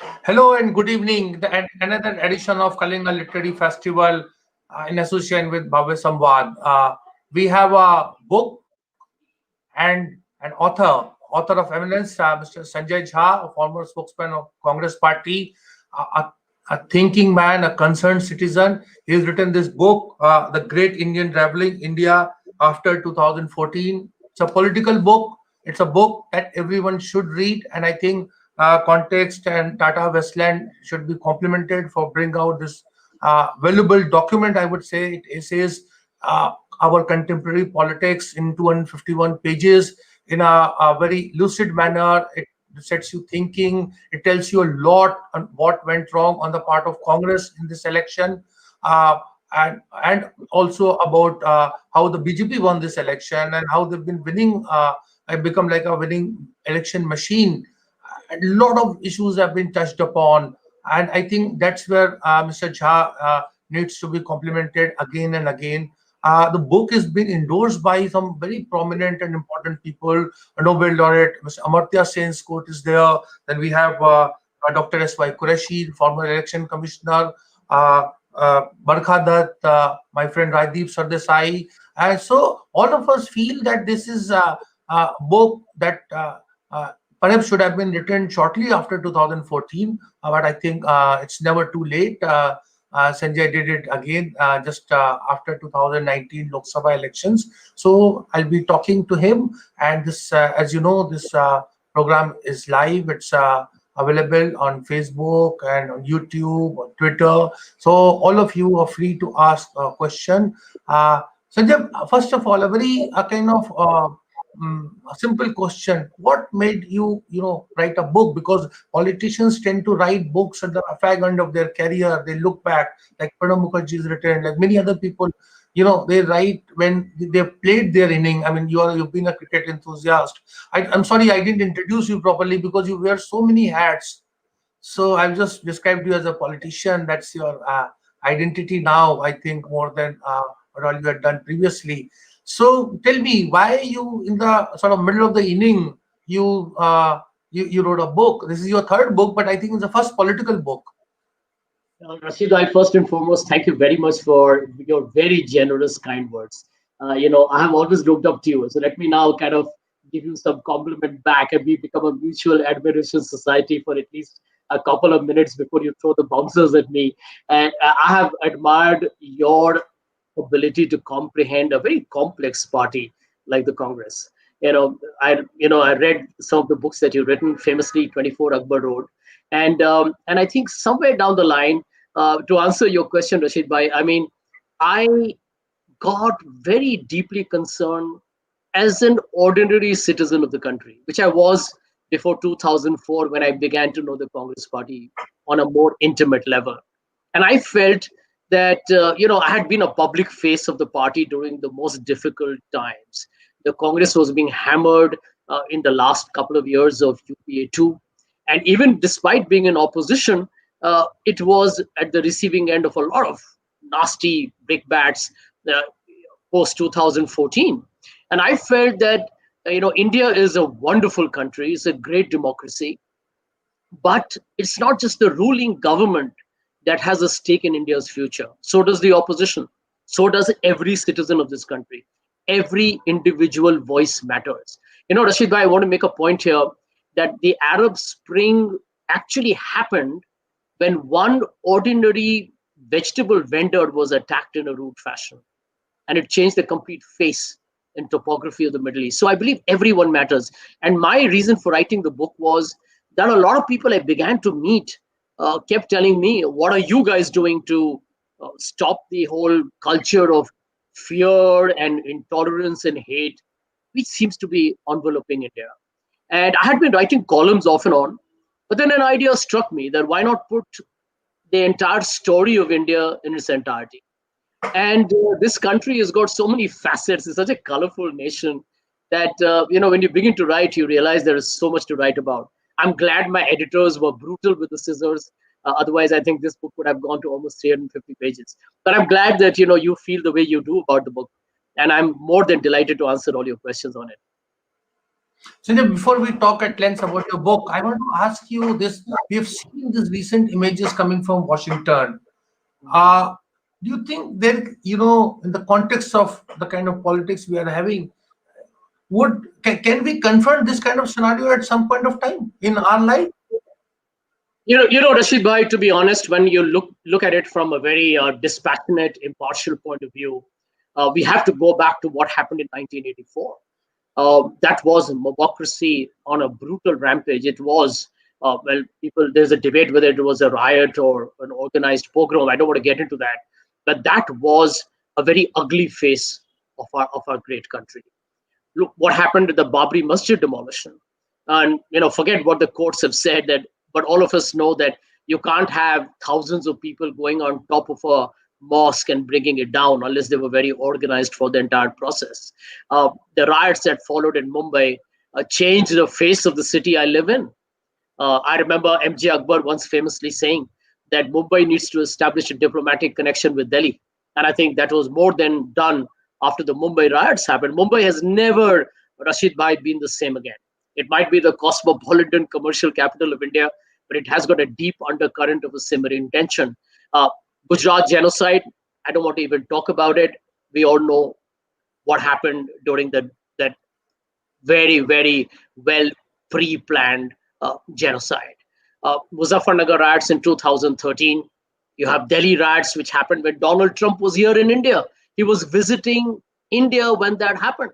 Hello and good evening. And another edition of Kalinga Literary Festival in association with Bhava Samvad. We have a book and an author of eminence, Mr. Sanjay Jha, a former spokesman of Congress Party, a thinking man, a concerned citizen. He's written this book, The Great Indian Traveling India After 2014. It's a political book. It's a book that everyone should read, and I think Context and Tata Westland should be complimented for bringing out this valuable document. I would say it says uh, our contemporary politics in 251 pages in a very lucid manner. It sets you thinking. It tells you a lot on what went wrong on the part of Congress in this election, uh, and also about how the BJP won this election and how they've been winning and become like a winning election machine. A lot of issues have been touched upon, and I think that's where Mr. Jha needs to be complimented again and again. The book is being endorsed by some very prominent and important people. A Nobel laureate, Mr. Amartya Sen's quote is there. Then we have Dr. S.Y. Qureshi, former election commissioner, Barkha Dutt, my friend Rajdeep Sardesai. And so all of us feel that this is a book that uh, perhaps should have been written shortly after 2014, but I think it's never too late. Sanjay did it again just after 2019 Lok Sabha elections. So I'll be talking to him, and this, as you know, this program is live. It's available on Facebook and on YouTube, on Twitter. So all of you are free to ask a question. Sanjay, first of all, a very kind of a simple question: what made you write a book? Because politicians tend to write books at the fag end of their career. They look back, like Pranab Mukherjee's written, like many other people. They write when they've played their inning. I mean, you've been a cricket enthusiast. I'm sorry I didn't introduce you properly because you wear so many hats. So I've just described you as a politician. That's your identity now, I think, more than what all you had done previously. So tell me, why you in the sort of middle of the inning, you wrote a book. This is your third book, but I think it's the first political book. Rasheed, I first and foremost, thank you very much for your very generous, kind words. I have always looked up to you. So let me now kind of give you some compliment back, and we become a mutual admiration society for at least a couple of minutes before you throw the bouncers at me. And I have admired your ability to comprehend a very complex party like the Congress. I read some of the books that you've written, famously 24 Akbar Road, and I think somewhere down the line, to answer your question, Rashid Bhai, I mean, I got very deeply concerned as an ordinary citizen of the country, which I was before 2004 when I began to know the Congress Party on a more intimate level. And I felt that, I had been a public face of the party during the most difficult times. The Congress was being hammered in the last couple of years of UPA 2. And even despite being in opposition, it was at the receiving end of a lot of nasty brickbats uh, post 2014. And I felt that India is a wonderful country, it's a great democracy, but it's not just the ruling government that has a stake in India's future. So does the opposition. So does every citizen of this country. Every individual voice matters. Rashid Bhai, I want to make a point here that the Arab Spring actually happened when one ordinary vegetable vendor was attacked in a rude fashion, and it changed the complete face and topography of the Middle East. So I believe everyone matters. And my reason for writing the book was that a lot of people I began to meet kept telling me, "What are you guys doing to stop the whole culture of fear and intolerance and hate, which seems to be enveloping India?" And I had been writing columns off and on, but then an idea struck me that why not put the entire story of India in its entirety? And this country has got so many facets. It's such a colorful nation that when you begin to write, you realize there is so much to write about. I'm glad my editors were brutal with the scissors. Otherwise, I think this book would have gone to almost 350 pages. But I'm glad that you feel the way you do about the book, and I'm more than delighted to answer all your questions on it. Sanjay, before we talk at length about your book, I want to ask you this. We have seen these recent images coming from Washington. Uh, do you think there, in the context of the kind of politics we are having, can we confront this kind of scenario at some point of time in our life? Rashid Bhai, to be honest, when you look at it from a very dispassionate, impartial point of view, we have to go back to what happened in 1984. That was democracy on a brutal rampage. It was, people, there's a debate whether it was a riot or an organized pogrom. I don't want to get into that, but that was a very ugly face of our great country. Look what happened to the Babri Masjid demolition. And forget what the courts have said, that, but all of us know that you can't have thousands of people going on top of a mosque and bringing it down unless they were very organized for the entire process. The riots that followed in Mumbai changed the face of the city I live in. I remember MJ Akbar once famously saying that Mumbai needs to establish a diplomatic connection with Delhi. And I think that was more than done after the Mumbai riots happened. Mumbai has never, Rashid Bhai, been the same again. It might be the cosmopolitan commercial capital of India, but it has got a deep undercurrent of a simmering tension. Gujarat genocide, I don't want to even talk about it. We all know what happened during that very, very well pre-planned genocide. Muzaffarnagar riots in 2013. You have Delhi riots, which happened when Donald Trump was here in India. He was visiting India when that happened,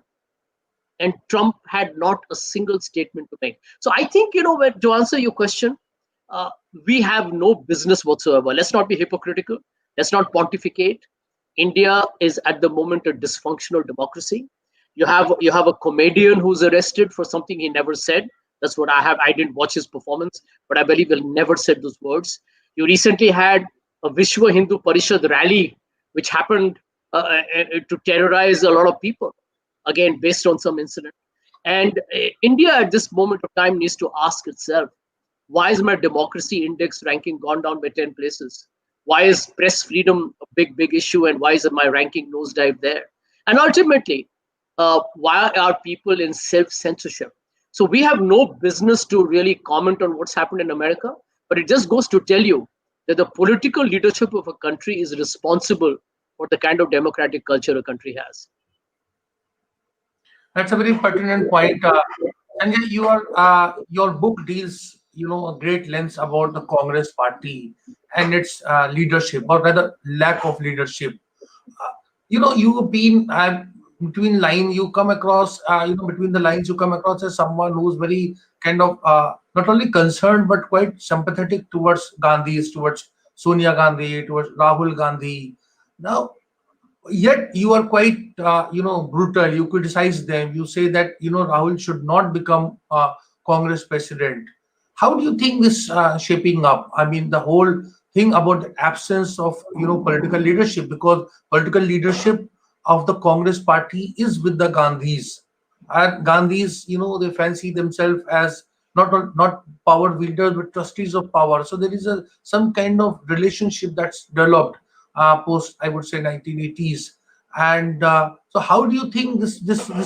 and Trump had not a single statement to make. So I think, to answer your question, we have no business whatsoever. Let's not be hypocritical. Let's not pontificate. India is at the moment a dysfunctional democracy. You have a comedian who's arrested for something he never said. That's what I have. I didn't watch his performance, but I believe he never said those words. You recently had a Vishwa Hindu Parishad rally, which happened to terrorize a lot of people, again based on some incident. And India at this moment of time needs to ask itself, why is my democracy index ranking gone down by 10 places? Why is press freedom a big issue, and why is my ranking nosedive there? And ultimately, why are people in self-censorship? So we have no business to really comment on what's happened in America, but it just goes to tell you that the political leadership of a country is responsible for the kind of democratic culture a country has. That's a very pertinent point. Sanjay, your book deals, a great lens about the Congress party and its leadership, or rather lack of leadership. You've been between line. You come across, between the lines, you come across as someone who's very kind of not only concerned but quite sympathetic towards Gandhi's, towards Sonia Gandhi, towards Rahul Gandhi. Now, yet you are quite brutal. You criticize them. You say that Rahul should not become Congress president. How do you think this shaping up? I mean, the whole thing about the absence of political leadership, because political leadership of the Congress party is with the Gandhis. And Gandhis, they fancy themselves as not power wielders but trustees of power. So there is some kind of relationship that's developed post, I would say, 1980s. And so how do you think this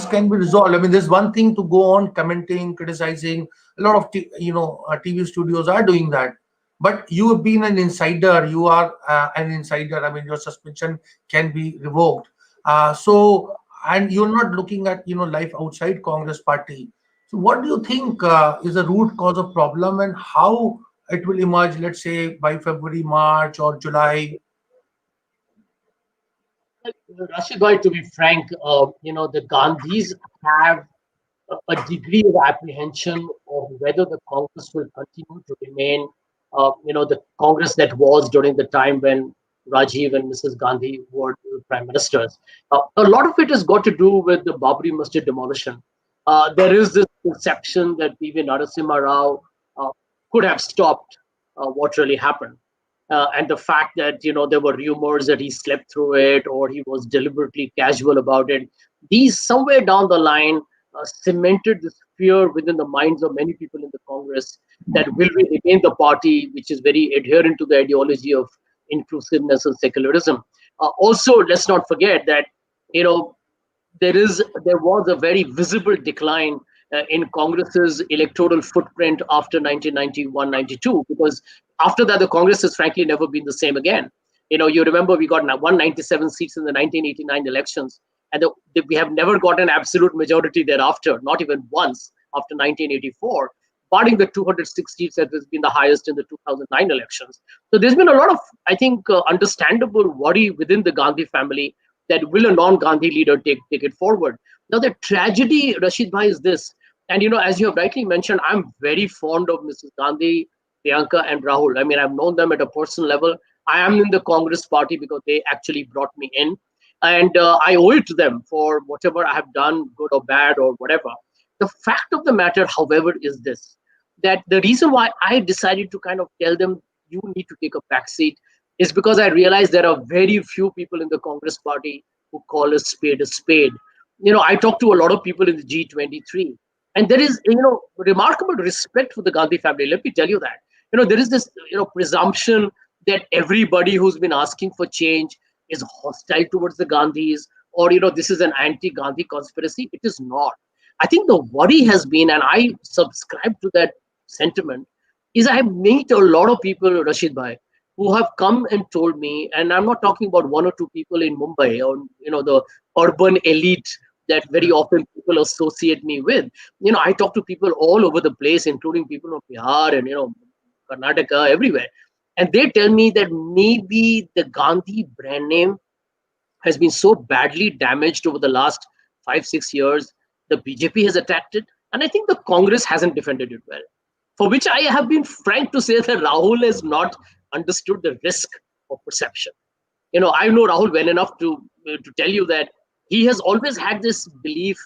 can be resolved? I mean, there's one thing to go on commenting, criticizing. A lot of TV studios are doing that, but you have been an insider. You are an insider. I mean, your suspension can be revoked. And you're not looking at life outside Congress party. So what do you think is the root cause of problem, and how it will emerge, let's say, by February, March, or July? Rashid Bhai, to be frank, the Gandhis have a degree of apprehension of whether the Congress will continue to remain, the Congress that was during the time when Rajiv and Mrs. Gandhi were prime ministers. A lot of it has got to do with the Babri Masjid demolition. There is this perception that P.V. Narasimha Rao could have stopped what really happened. And the fact that there were rumors that he slept through it or he was deliberately casual about it, these somewhere down the line cemented this fear within the minds of many people in the Congress that will we remain the party which is very adherent to the ideology of inclusiveness and secularism. Also, let's not forget that there was a very visible decline in Congress's electoral footprint after 1991-92, because after that, the Congress has frankly never been the same again. You remember we got 197 seats in the 1989 elections, and we have never got an absolute majority thereafter, not even once after 1984, barring the 206 seats that has been the highest in the 2009 elections. So there's been a lot of, I think, understandable worry within the Gandhi family that will a non-Gandhi leader take it forward. Now, the tragedy, Rashid Bhai, is this. And, as you have rightly mentioned, I'm very fond of Mrs. Gandhi, Priyanka, and Rahul. I mean, I've known them at a personal level. I am in the Congress party because they actually brought me in. And I owe it to them for whatever I have done, good or bad or whatever. The fact of the matter, however, is this, that the reason why I decided to kind of tell them, you need to take a backseat, is because I realized there are very few people in the Congress party who call a spade a spade. I talk to a lot of people in the G23, and there is, remarkable respect for the Gandhi family. Let me tell you that. There is this, presumption that everybody who's been asking for change is hostile towards the Gandhis, or, this is an anti-Gandhi conspiracy. It is not. I think the worry has been, and I subscribe to that sentiment, is I have met a lot of people, Rashid Bhai, who have come and told me, and I'm not talking about one or two people in Mumbai or, the urban elite that very often people associate me with. I talk to people all over the place, including people from Bihar and, Karnataka, everywhere. And they tell me that maybe the Gandhi brand name has been so badly damaged over the last 5-6 years. The BJP has attacked it, and I think the Congress hasn't defended it well. For which I have been frank to say that Rahul has not understood the risk of perception. I know Rahul well enough to tell you that he has always had this belief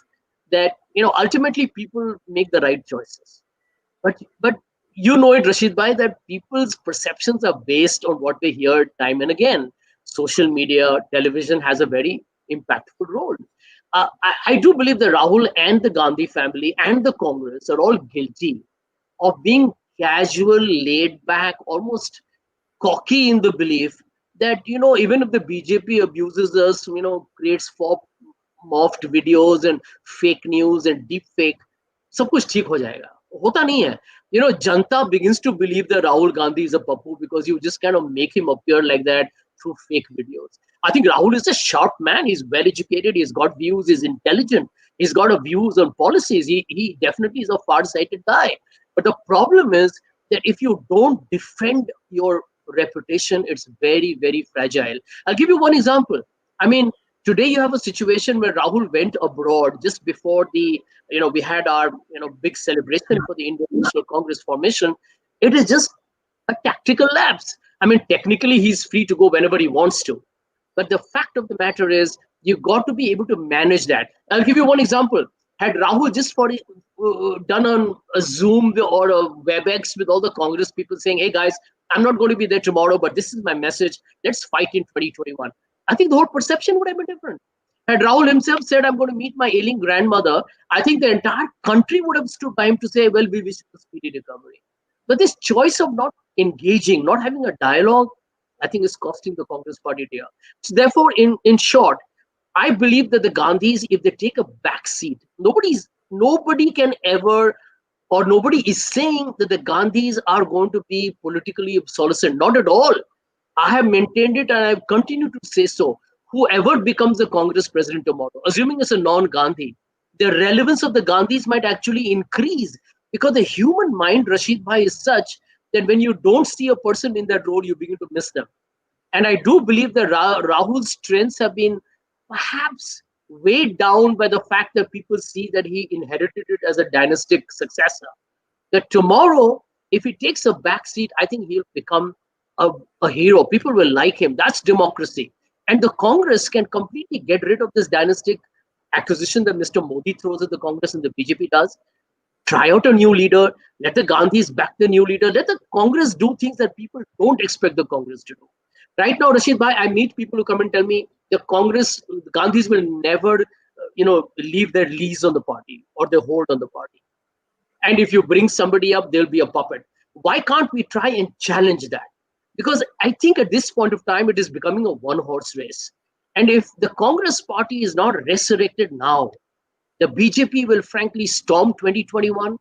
that, ultimately people make the right choices. But it, Rashid Bhai, that people's perceptions are based on what they hear time and again. Social media, television has a very impactful role. I do believe that Rahul and the Gandhi family and the Congress are all guilty of being casual, laid back, almost cocky in the belief that, even if the BJP abuses us, creates morphed videos and fake news and deep fake, सब कुछ ठीक हो जाएगा. होता नहीं है. Janta begins to believe that Rahul Gandhi is a pappu because you just kind of make him appear like that through fake videos. I think Rahul is a sharp man. He's well educated. He's got views. He's intelligent. He's got views on policies. He definitely is a far-sighted guy. But the problem is that if you don't defend your reputation, it's very, very fragile. I'll give you one example. I mean, today you have a situation where Rahul went abroad just before we had our, big celebration for the Indian National Congress formation. It is just a tactical lapse. I mean, technically he's free to go whenever he wants to. But the fact of the matter is, you've got to be able to manage that. I'll give you one example. Had Rahul just done on a Zoom or a WebEx with all the Congress people saying, hey guys, I'm not going to be there tomorrow, but this is my message. Let's fight in 2021. I think the whole perception would have been different. Had Rahul himself said, I'm going to meet my ailing grandmother, I think the entire country would have stood by him to say, well, we wish you a speedy recovery. But this choice of not engaging, not having a dialogue, I think is costing the Congress party dear. So therefore, in short, I believe that the Gandhis, if they take a back seat, nobody can ever, or nobody is saying that the Gandhis are going to be politically obsolescent. Not at all. I have maintained it and I have continued to say so. Whoever becomes the Congress president tomorrow, assuming it's a non-Gandhi, the relevance of the Gandhis might actually increase because the human mind, Rashid Bhai, is such that when you don't see a person in that role, you begin to miss them. And I do believe that Rahul's strengths have been perhaps weighed down by the fact that people see that he inherited it as a dynastic successor. That tomorrow, if he takes a backseat, I think he'll become a hero. People will like him. That's democracy. And the Congress can completely get rid of this dynastic acquisition that Mr. Modi throws at the Congress and the BJP does. Try out a new leader. Let the Gandhis back the new leader. Let the Congress do things that people don't expect the Congress to do. Right now, Rashid Bhai, I meet people who come and tell me the Gandhis will never, leave their lease on the party or their hold on the party. And if you bring somebody up, they'll be a puppet. Why can't we try and challenge that? Because I think at this point of time, it is becoming a one-horse race. And if the Congress party is not resurrected now, The BJP will frankly storm 2021,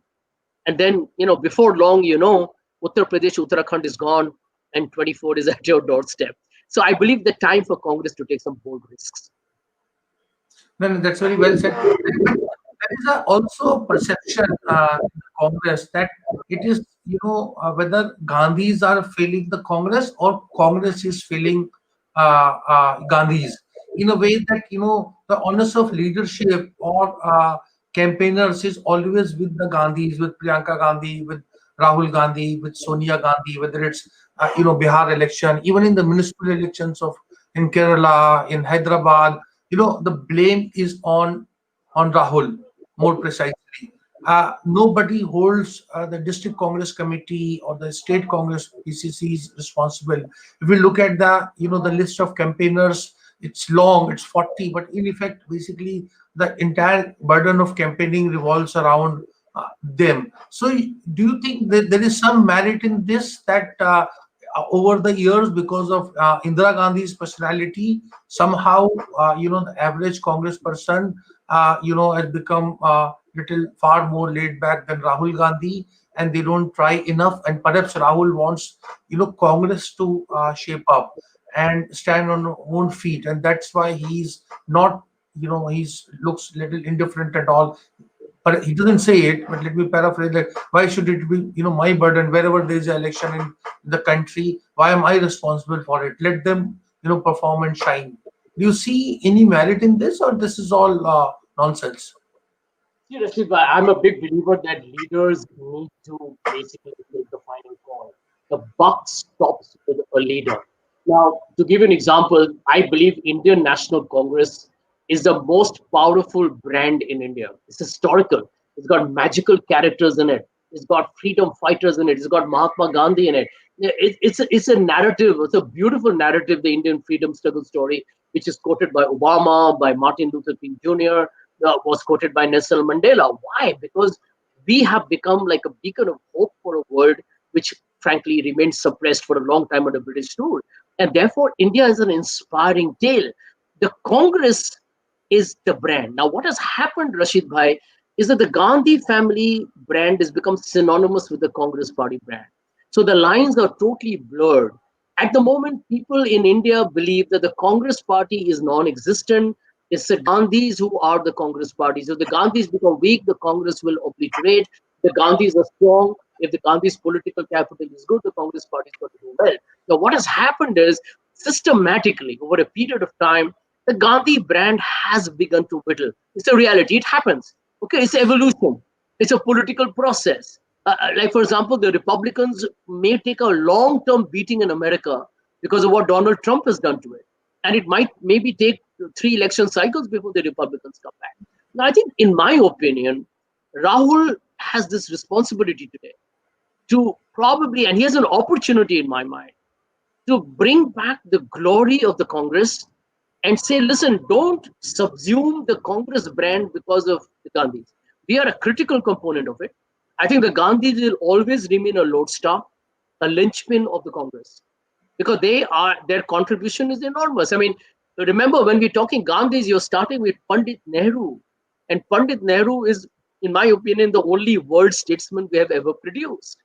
and then before long, Uttar Pradesh, Uttarakhand is gone, and 24 is at your doorstep. So I believe the time for Congress to take some bold risks. No, no, that's very well said. But there is also a perception in the Congress that it is, whether Gandhis are failing the Congress or Congress is failing Gandhis, in a way that, the onus of leadership or campaigners is always with the Gandhis, with Priyanka Gandhi, with Rahul Gandhi, with Sonia Gandhi, whether it's, Bihar election, even in the municipal elections of in Kerala, in Hyderabad, the blame is on Rahul, more precisely. Nobody holds the district congress committee or the state congress PCCs responsible. If we look at the list of campaigners, it's long, it's 40, but in effect, basically, the entire burden of campaigning revolves around them. So, do you think that there is some merit in this, that over the years, because of Indira Gandhi's personality, somehow, the average Congress person, has become little far more laid back than Rahul Gandhi, and they don't try enough. And perhaps Rahul wants, Congress to shape up and stand on their own feet, and that's why he's not, he's looks little indifferent at all. But he doesn't say it, but let me paraphrase that. Why should it be, my burden wherever there is an election in the country? Why am I responsible for it? Let them, perform and shine. Do you see any merit in this, or this is all nonsense? See, Rashid, I'm a big believer that leaders need to basically make the final call. The buck stops with a leader. Now, to give you an example, I believe Indian National Congress is the most powerful brand in India. It's historical. It's got magical characters in it. It's got freedom fighters in it. It's got Mahatma Gandhi in it. It's a narrative. It's a beautiful narrative, the Indian freedom struggle story, which is quoted by Obama, by Martin Luther King Jr., was quoted by Nelson Mandela. Why? Because we have become like a beacon of hope for a world which, frankly, remained suppressed for a long time under British rule. And therefore, India is an inspiring tale. The Congress is the brand. Now, what has happened, Rashid Bhai, is that the Gandhi family brand has become synonymous with the Congress party brand. So the lines are totally blurred. At the moment, people in India believe that the Congress party is non-existent. It's the Gandhis who are the Congress party. So the Gandhis become weak, the Congress will obliterate. The Gandhis are strong. If the Gandhis' political capital is good, the Congress party is going to do well. Now, what has happened is systematically over a period of time, the Gandhi brand has begun to whittle. It's a reality. It happens. Okay, it's evolution. It's a political process. Like, for example, the Republicans may take a long-term beating in America because of what Donald Trump has done to it. And it might maybe take 3 election cycles before the Republicans come back. Now, I think, in my opinion, Rahul has this responsibility today to probably, and he has an opportunity in my mind, to bring back the glory of the Congress and say, listen, don't subsume the Congress brand because of the Gandhis. We are a critical component of it. I think the Gandhis will always remain a lodestar, a linchpin of the Congress, because their contribution is enormous. I mean, remember, when we're talking Gandhis, you're starting with Pandit Nehru, and Pandit Nehru is, in my opinion, the only world statesman we have ever produced.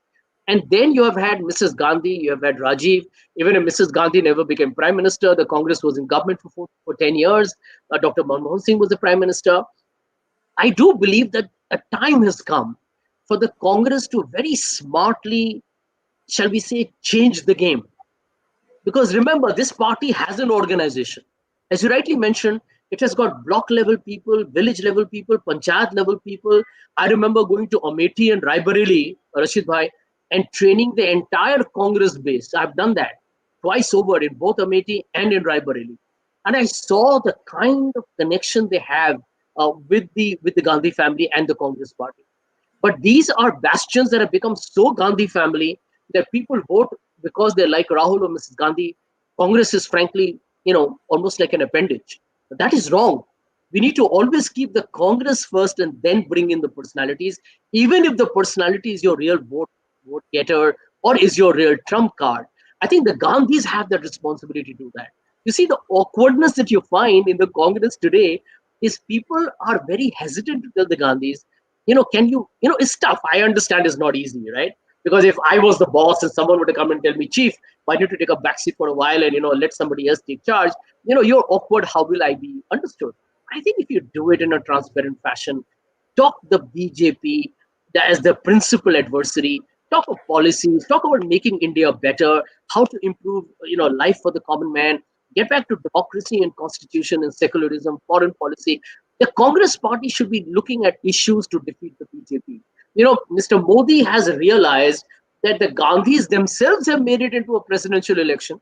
And then you have had Mrs. Gandhi, you have had Rajiv. Even if Mrs. Gandhi never became prime minister, the Congress was in government for 10 years. Dr. Manmohan Singh was the prime minister. I do believe that a time has come for the Congress to very smartly, shall we say, change the game. Because remember, this party has an organization. As you rightly mentioned, it has got block level people, village level people, panchayat level people. I remember going to Amethi and Raebareli, Rashid Bhai, and training the entire Congress base. I've done that twice over in both Amethi and in Raebareli. And I saw the kind of connection they have with the Gandhi family and the Congress party. But these are bastions that have become so Gandhi family that people vote because they like Rahul or Mrs. Gandhi. Congress is, frankly, almost like an appendage. But that is wrong. We need to always keep the Congress first and then bring in the personalities, even if the personality is your real vote getter or is your real trump card. I think the Gandhis have that responsibility to do that. You see, the awkwardness that you find in the Congress today is people are very hesitant to tell the Gandhis, can you, it's tough. I understand it's not easy, right? Because if I was the boss and someone were to come and tell me, Chief, why don't you take a backseat for a while and, let somebody else take charge, you're awkward. How will I be understood? I think if you do it in a transparent fashion, talk the BJP as the principal adversary, talk of policies, talk about making India better, how to improve, life for the common man, get back to democracy and constitution and secularism, foreign policy. The Congress party should be looking at issues to defeat the BJP. Mr. Modi has realized that the Gandhis themselves have made it into a presidential election.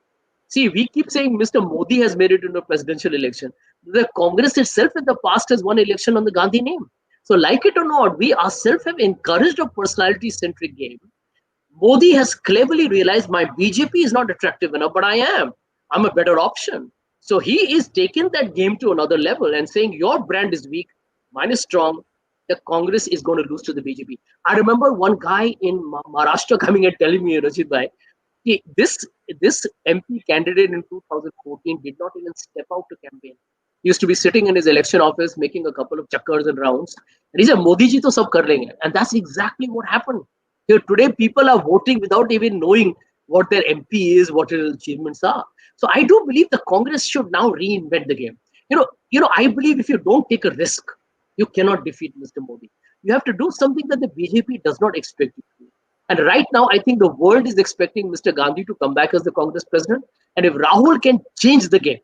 See, we keep saying Mr. Modi has made it into a presidential election. The Congress itself in the past has won election on the Gandhi name. So, like it or not, we ourselves have encouraged a personality-centric game. Modi has cleverly realized my BJP is not attractive enough, but I am. I'm a better option. So he is taking that game to another level and saying your brand is weak, mine is strong. The Congress is going to lose to the BJP. I remember one guy in Maharashtra coming and telling me, Rasheed Bhai, this MP candidate in 2014 did not even step out to campaign. He used to be sitting in his election office making a couple of chakkars and rounds. And he said, Modi ji to sab kar lenge. And that's exactly what happened. Here today, people are voting without even knowing what their MP is, what his achievements are. So I do believe the Congress should now reinvent the game. I believe if you don't take a risk, you cannot defeat Mr. Modi. You have to do something that the BJP does not expect you to do. And right now, I think the world is expecting Mr. Gandhi to come back as the Congress president. And if Rahul can change the game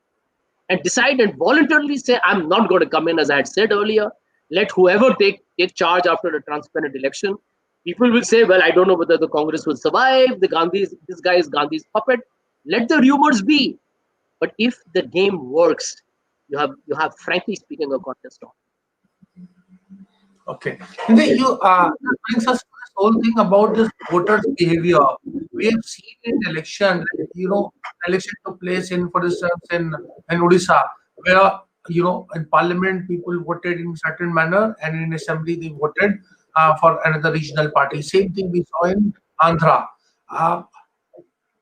and decide and voluntarily say, I'm not going to come in, as I had said earlier, let whoever take charge after a transparent election. People will say, well, I don't know whether the Congress will survive. This guy is Gandhi's puppet. Let the rumors be. But if the game works, you have frankly speaking, a contest on. Okay. And then that brings us to this whole thing about this voters' behavior. We have seen in election, election took place in, for instance, in Odisha, where, in parliament, people voted in a certain manner, and in assembly, they voted for another regional party. Same thing we saw in Andhra. Uh,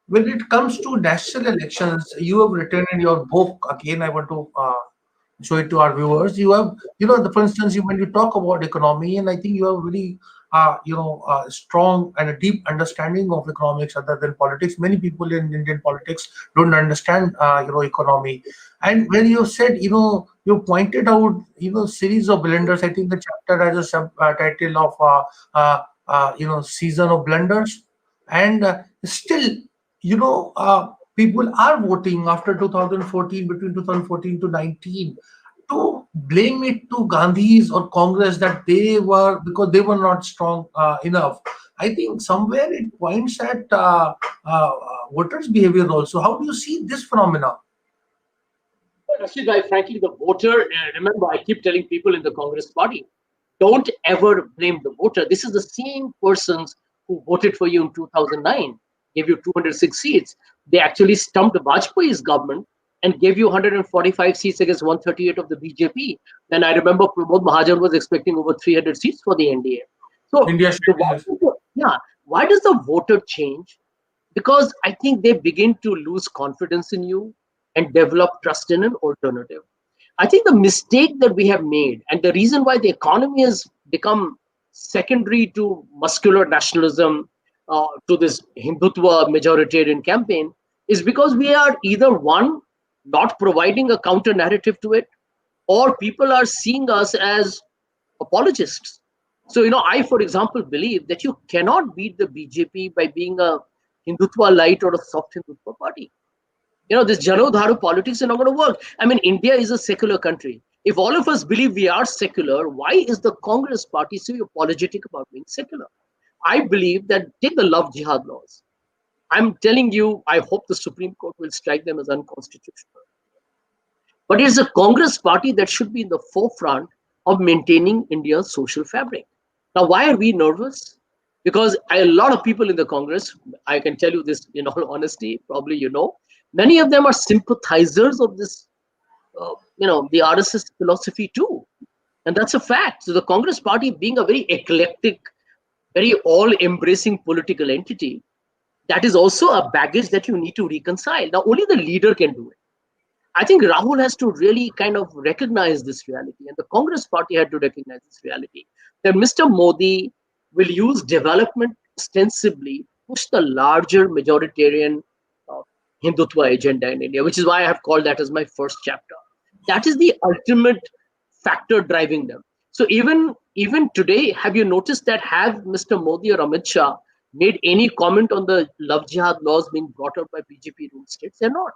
when it comes to national elections, you have written in your book, again, I want to show it to our viewers. You have, for instance, when you talk about economy, and I think you have really, strong and a deep understanding of economics other than politics. Many people in Indian politics don't understand, economy. And when you said, you pointed out, series of blunders. I think the chapter has a subtitle of, season of blunders, and still, people are voting after 2014, between 2014 to 19, to blame it to Gandhis or Congress that because they were not strong enough. I think somewhere it points at voters' behavior also. How do you see this phenomena? Well, Rashid, frankly, the voter, remember, I keep telling people in the Congress party, don't ever blame the voter. This is the same persons who voted for you in 2009, gave you 206 seats. They actually stumped Vajpayee's government and gave you 145 seats against 138 of the BJP. And I remember Pramod Mahajan was expecting over 300 seats for the NDA. So, India why does the voter change? Because I think they begin to lose confidence in you and develop trust in an alternative. I think the mistake that we have made, and the reason why the economy has become secondary to muscular nationalism, to this Hindutva majoritarian campaign, is because we are either one, not providing a counter narrative to it, or people are seeing us as apologists. So, I, for example, believe that you cannot beat the BJP by being a Hindutva light or a soft Hindutva party. This Janodharu politics is not going to work. I mean, India is a secular country. If all of us believe we are secular, why is the Congress party so apologetic about being secular? I believe that take the love jihad laws. I'm telling you, I hope the Supreme Court will strike them as unconstitutional. But it's a Congress party that should be in the forefront of maintaining India's social fabric. Now, why are we nervous? Because a lot of people in the Congress, I can tell you this in all honesty, probably many of them are sympathizers of this, the RSS philosophy too. And that's a fact. So the Congress party being a very eclectic, very all-embracing political entity, that is also a baggage that you need to reconcile. Now, only the leader can do it. I think Rahul has to really kind of recognize this reality, and the Congress party had to recognize this reality that Mr. Modi will use development ostensibly to push the larger majoritarian uh, Hindutva agenda in India, which is why I have called that as my first chapter. That is the ultimate factor driving them. So even today, have you noticed that have Mr. Modi or Amit Shah made any comment on the love jihad laws being brought up by BJP ruled states? They're not.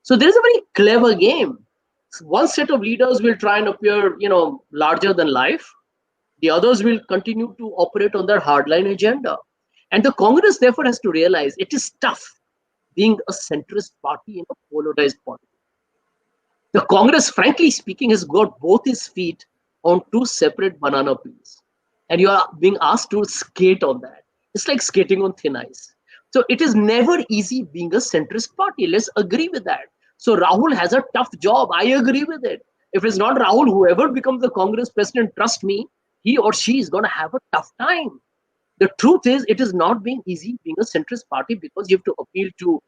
So there is a very clever game. One set of leaders will try and appear, larger than life. The others will continue to operate on their hardline agenda. And the Congress therefore has to realize it is tough being a centrist party in a polarized politics. The Congress, frankly speaking, has got both its feet on two separate banana peels. And you are being asked to skate on that. It's like skating on thin ice. So it is never easy being a centrist party. Let's agree with that. So Rahul has a tough job. I agree with it. If it's not Rahul, whoever becomes the Congress president, trust me, he or she is going to have a tough time. The truth is, it is not being easy being a centrist party because you have to appeal to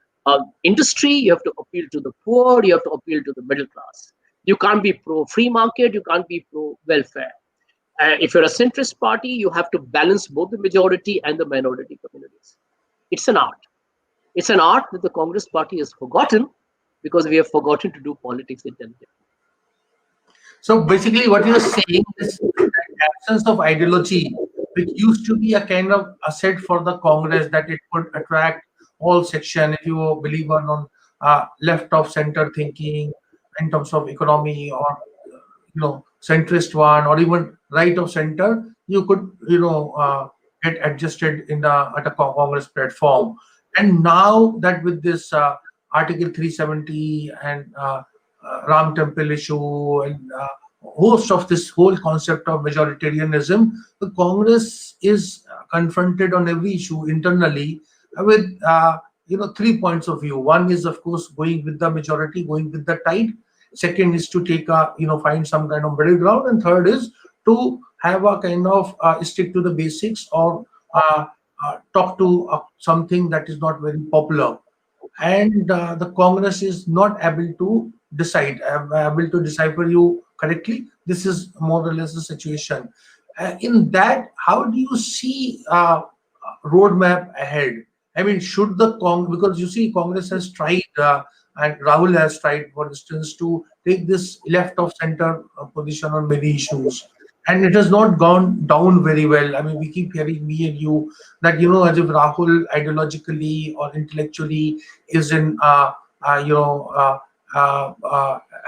industry, you have to appeal to the poor, you have to appeal to the middle class. You can't be pro free market, you can't be pro welfare. If you're a centrist party, you have to balance both the majority and the minority communities. It's an art. It's an art that the Congress party has forgotten because we have forgotten to do politics intelligently. So basically, what you're saying is that absence of ideology, which used to be a kind of asset for the Congress, that it could attract all section, if you were a believer on left of center thinking in terms of economy, or centrist one, or even right of center, you could get adjusted in the at a Congress platform. And now that with this Article 370 and Ram Temple issue and host of this whole concept of majoritarianism, the Congress is confronted on every issue internally with 3 points of view. One is, of course, going with the majority, going with the tide. Second is to take a find some kind of middle ground, and third is to have a kind of stick to the basics, or talk to something that is not very popular. And the Congress is not able to able to decipher you correctly. This is more or less the situation. In that, how do you see roadmap ahead? I mean, should the because you see, Congress has tried, and Rahul has tried, for instance, to take this left of center position on many issues, and it has not gone down very well. I mean, we keep hearing, me and you, that as if Rahul ideologically or intellectually is in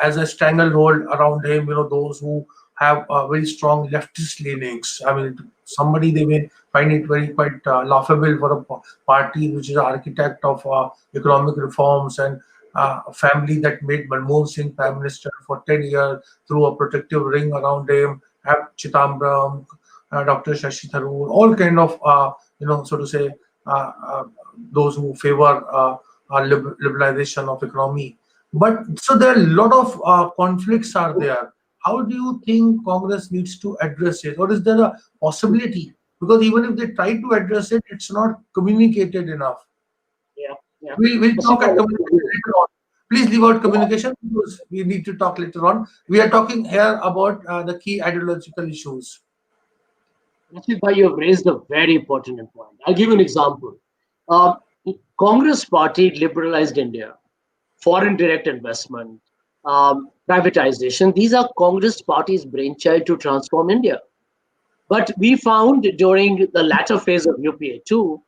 as a stranglehold around him, those who have very strong leftist leanings. I mean, somebody, they may find it very quite laughable for a party which is an architect of economic reforms, and a family that made Manmohan Singh Prime Minister for 10 years through a protective ring around him, have Chitambram, Dr. Shashi Tharoor, all kind of, so to say, those who favor liberalization of economy. But so there are a lot of conflicts are there. How do you think Congress needs to address it, or is there a possibility? Because even if they try to address it, it's not communicated enough. Yeah, yeah. We'll talk at communication later on. Please leave out communication, because we need to talk later on. We are talking here about the key ideological issues. Rasheed Bhai, you have raised a very important point. I'll give you an example. Uh, Congress party liberalized India, foreign direct investment, privatization. These are Congress party's brainchild to transform India. But we found during the latter phase of UPA too,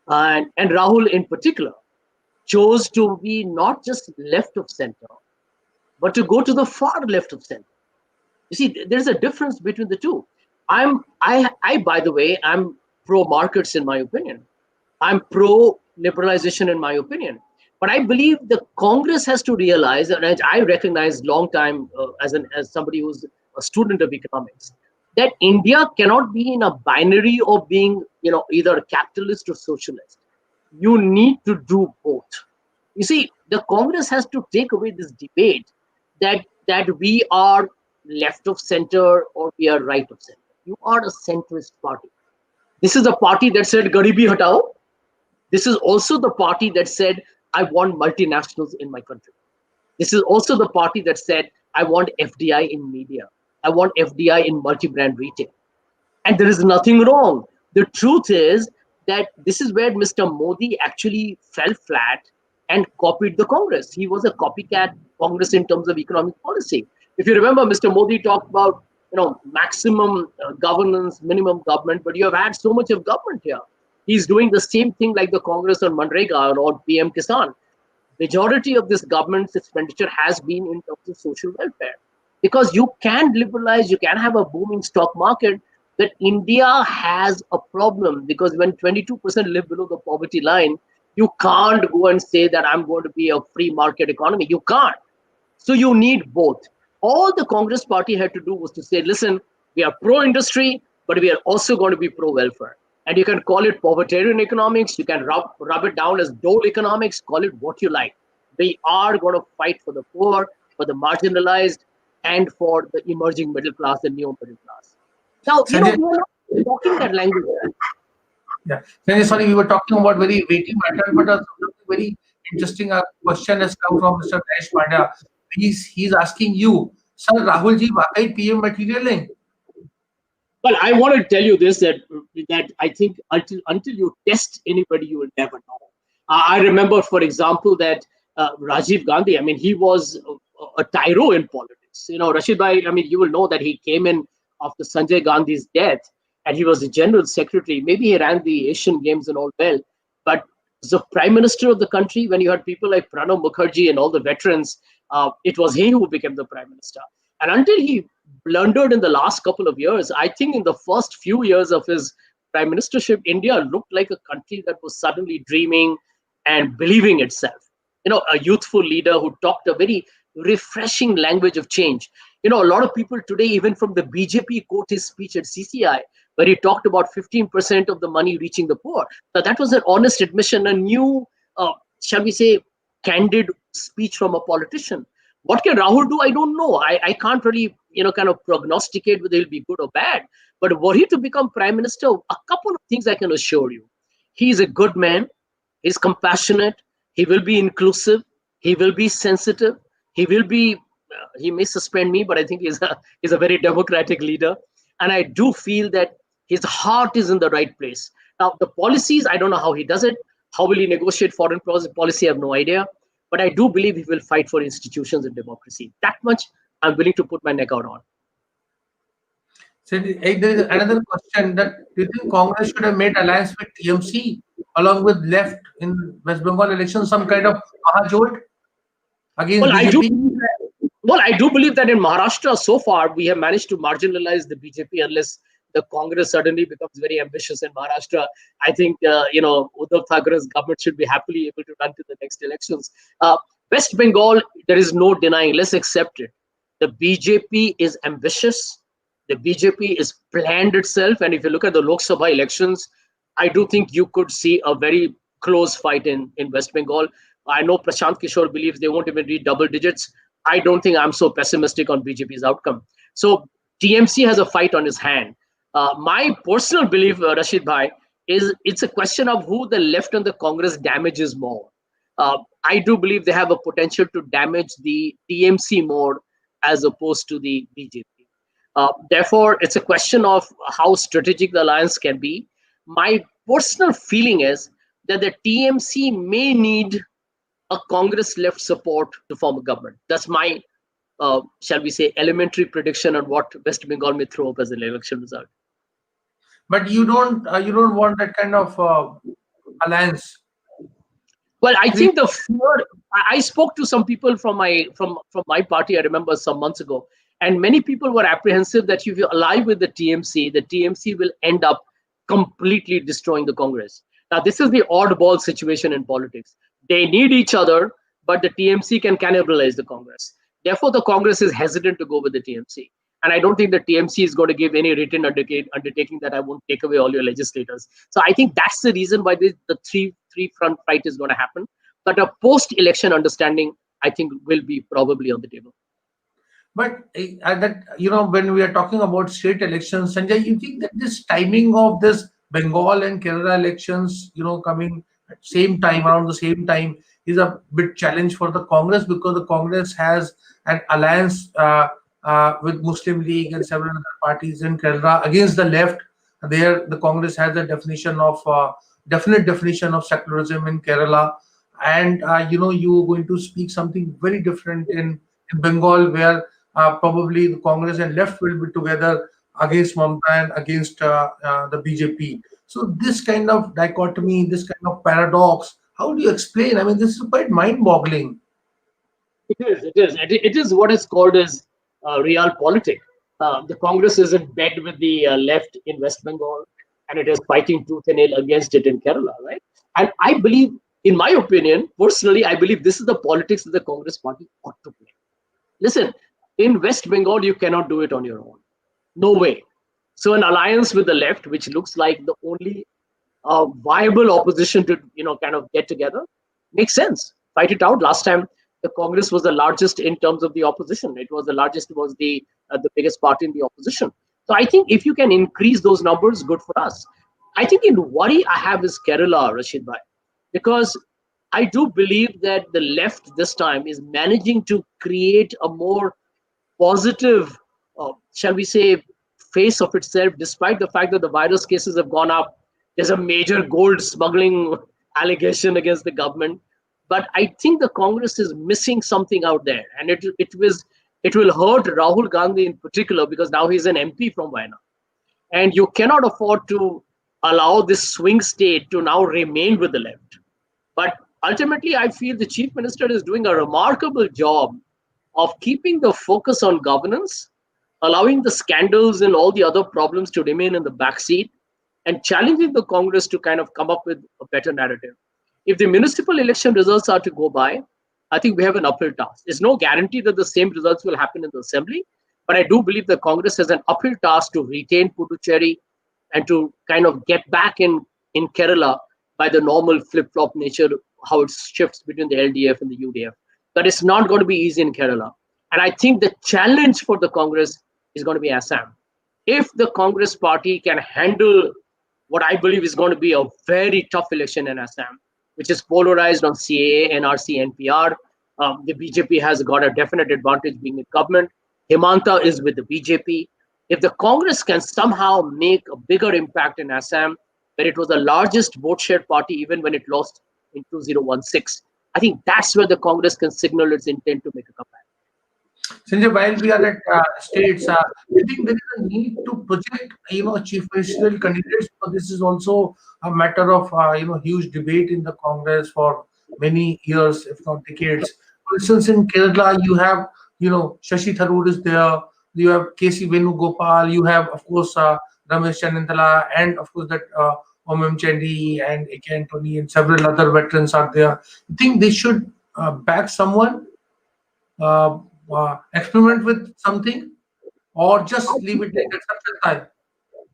and Rahul in particular, chose to be not just left of center, but to go to the far left of center. You see, there's a difference between the two. By the way, I'm pro markets in my opinion. I'm pro liberalization in my opinion. But I believe the Congress has to realize, and I recognize long time as somebody who's a student of economics, that India cannot be in a binary of being, either capitalist or socialist. You need to do both. You see, the Congress has to take away this debate that we are left of center or we are right of center. You are a centrist party. This is a party that said Garibi Hatao. This is also the party that said, I want multinationals in my country. This is also the party that said, I want FDI in media. I want FDI in multi-brand retail. And there is nothing wrong. The truth is that this is where Mr. Modi actually fell flat and copied the Congress. He was a copycat Congress in terms of economic policy. If you remember, Mr. Modi talked about maximum governance, minimum government, but you have had so much of government here. He's doing the same thing like the Congress on Manrega or on PM Kisan. Majority of this government's expenditure has been in terms of social welfare, because you can liberalize, you can have a booming stock market. That India has a problem, because when 22% live below the poverty line, you can't go and say that I'm going to be a free market economy. You can't. So you need both. All the Congress party had to do was to say, listen, we are pro-industry, but we are also going to be pro-welfare. And you can call it povertarian economics, you can rub it down as dole economics, call it what you like. We are going to fight for the poor, for the marginalized, and for the emerging middle class and neo middle class. Now, Sanjay, we are not talking that language. yeah. Sanjay, sorry, we were talking about very weighty matter, but a very interesting question has come from Mr. Naresh Pandya. He's asking you, Sir Rahul ji, वाकई PM material है? Well, I want to tell you this, that I think until you test anybody, you will never know. I remember, for example, that Rajiv Gandhi, I mean, he was a tyro in politics. Rashid Bhai, I mean, you will know that he came in after Sanjay Gandhi's death, and he was the general secretary. Maybe he ran the Asian Games and all well, but the prime minister of the country, when you had people like Pranab Mukherjee and all the veterans, it was he who became the prime minister. And until he blundered in the last couple of years, I think in the first few years of his prime ministership, India looked like a country that was suddenly dreaming and believing itself. A youthful leader who talked a very refreshing language of change. A lot of people today, even from the BJP, quote his speech at CCI, where he talked about 15% of the money reaching the poor. Now, that was an honest admission, a new, shall we say, candid speech from a politician. What can Rahul do? I don't know. I can't really, kind of prognosticate whether he'll be good or bad. But were he to become prime minister, a couple of things I can assure you. He's a good man. He's compassionate. He will be inclusive. He will be sensitive. He will be. He may suspend me, but I think he's a very democratic leader. And I do feel that his heart is in the right place. Now, the policies, I don't know how he does it. How will he negotiate foreign policy? I have no idea. But I do believe he will fight for institutions and democracy. That much I'm willing to put my neck out on. So there is another question that do you think Congress should have made alliance with TMC along with left in West Bengal election, some kind of mahajot against Well, BJP? I do believe that in Maharashtra so far we have managed to marginalize the BJP unless the Congress suddenly becomes very ambitious in Maharashtra. I think Uddhav Thakure's government should be happily able to run to the next elections. West Bengal, there is no denying. Let's accept it. The BJP is ambitious. The BJP is planned itself, and if you look at the Lok Sabha elections, I do think you could see a very close fight in West Bengal. I know Prashant Kishore believes they won't even reach double digits. I don't think I'm so pessimistic on BJP's outcome. So TMC has a fight on his hand. My personal belief, Rashid Bhai, is it's a question of who the left and the Congress damages more. I do believe they have a potential to damage the TMC more as opposed to the BJP. Therefore, it's a question of how strategic the alliance can be. My personal feeling is that the TMC may need a Congress left support to form a government. That's my, shall we say, elementary prediction on what West Bengal may throw up as an election result. But you don't want that kind of alliance. Well, I think the fear. I spoke to some people from my party. I remember some months ago, and many people were apprehensive that if you ally with the TMC will end up completely destroying the Congress. Now, this is the oddball situation in politics. They need each other, but the TMC can cannibalize the Congress. Therefore, the Congress is hesitant to go with the TMC. And I don't think the TMC is going to give any written undertaking that I won't take away all your legislators. So I think that's the reason why the three front fight is going to happen. But a post-election understanding, I think, will be probably on the table. But when we are talking about state elections, Sanjay, you think that this timing of this Bengal and Kerala elections, coming at same time, around the same time, is a bit challenge for the Congress, because the Congress has an alliance with Muslim League and several other parties in Kerala against the left. There, the Congress has a definition of definite definition of secularism in Kerala, and you're going to speak something very different in Bengal, where probably the Congress and left will be together against Mamata and against the BJP. So this kind of dichotomy, this kind of paradox, how do you explain? I mean, this is quite mind-boggling. It is what is called as realpolitik. The Congress is in bed with the left in West Bengal, and it is fighting tooth and nail against it in Kerala, right? And I believe, in my opinion, personally, I believe this is the politics that the Congress party ought to play. Listen, in West Bengal, you cannot do it on your own. No way. So an alliance with the left, which looks like the only viable opposition to kind of get together, makes sense. Fight it out. Last time the Congress was the largest in terms of the opposition. It was the largest, was the biggest party in the opposition. So I think if you can increase those numbers, good for us. I think in worry I have is Kerala, Rashid Bhai, because I do believe that the left this time is managing to create a more positive, shall we say, face of itself, despite the fact that the virus cases have gone up. There's a major gold smuggling allegation against the government. But I think the Congress is missing something out there. And it will hurt Rahul Gandhi in particular, because now he's an MP from Wayanad. And you cannot afford to allow this swing state to now remain with the left. But ultimately, I feel the chief minister is doing a remarkable job of keeping the focus on governance, allowing the scandals and all the other problems to remain in the backseat, and challenging the Congress to kind of come up with a better narrative. If the municipal election results are to go by, I think we have an uphill task. There's no guarantee that the same results will happen in the assembly, but I do believe the Congress has an uphill task to retain Puducherry and to kind of get back in Kerala by the normal flip-flop nature, how it shifts between the LDF and the UDF. But it's not going to be easy in Kerala. And I think the challenge for the Congress is going to be Assam. If the Congress party can handle what I believe is going to be a very tough election in Assam, which is polarized on CAA, NRC, NPR, the BJP has got a definite advantage being in government. Himanta is with the BJP. If the Congress can somehow make a bigger impact in Assam, where it was the largest vote share party even when it lost in 2016, I think that's where the Congress can signal its intent to make a comeback. Sanjay, while we are at states, I think there is a need to project, chief ministerial candidates. So this is also a matter of, huge debate in the Congress for many years, if not decades. For instance, in Kerala, you have, Shashi Tharoor is there. You have K.C. Venugopal. You have, of course, Ramesh Chanantala, and of course that Om Chendi and A.K. Antony and several other veterans are there. You think they should back someone? Experiment with something, or just leave it like exception time?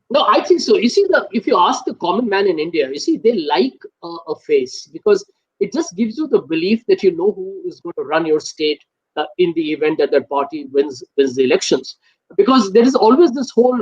No, I think so. You see, if you ask the common man in India, you see, they like a face, because it just gives you the belief that you know who is going to run your state in the event that that party wins the elections. Because there is always this whole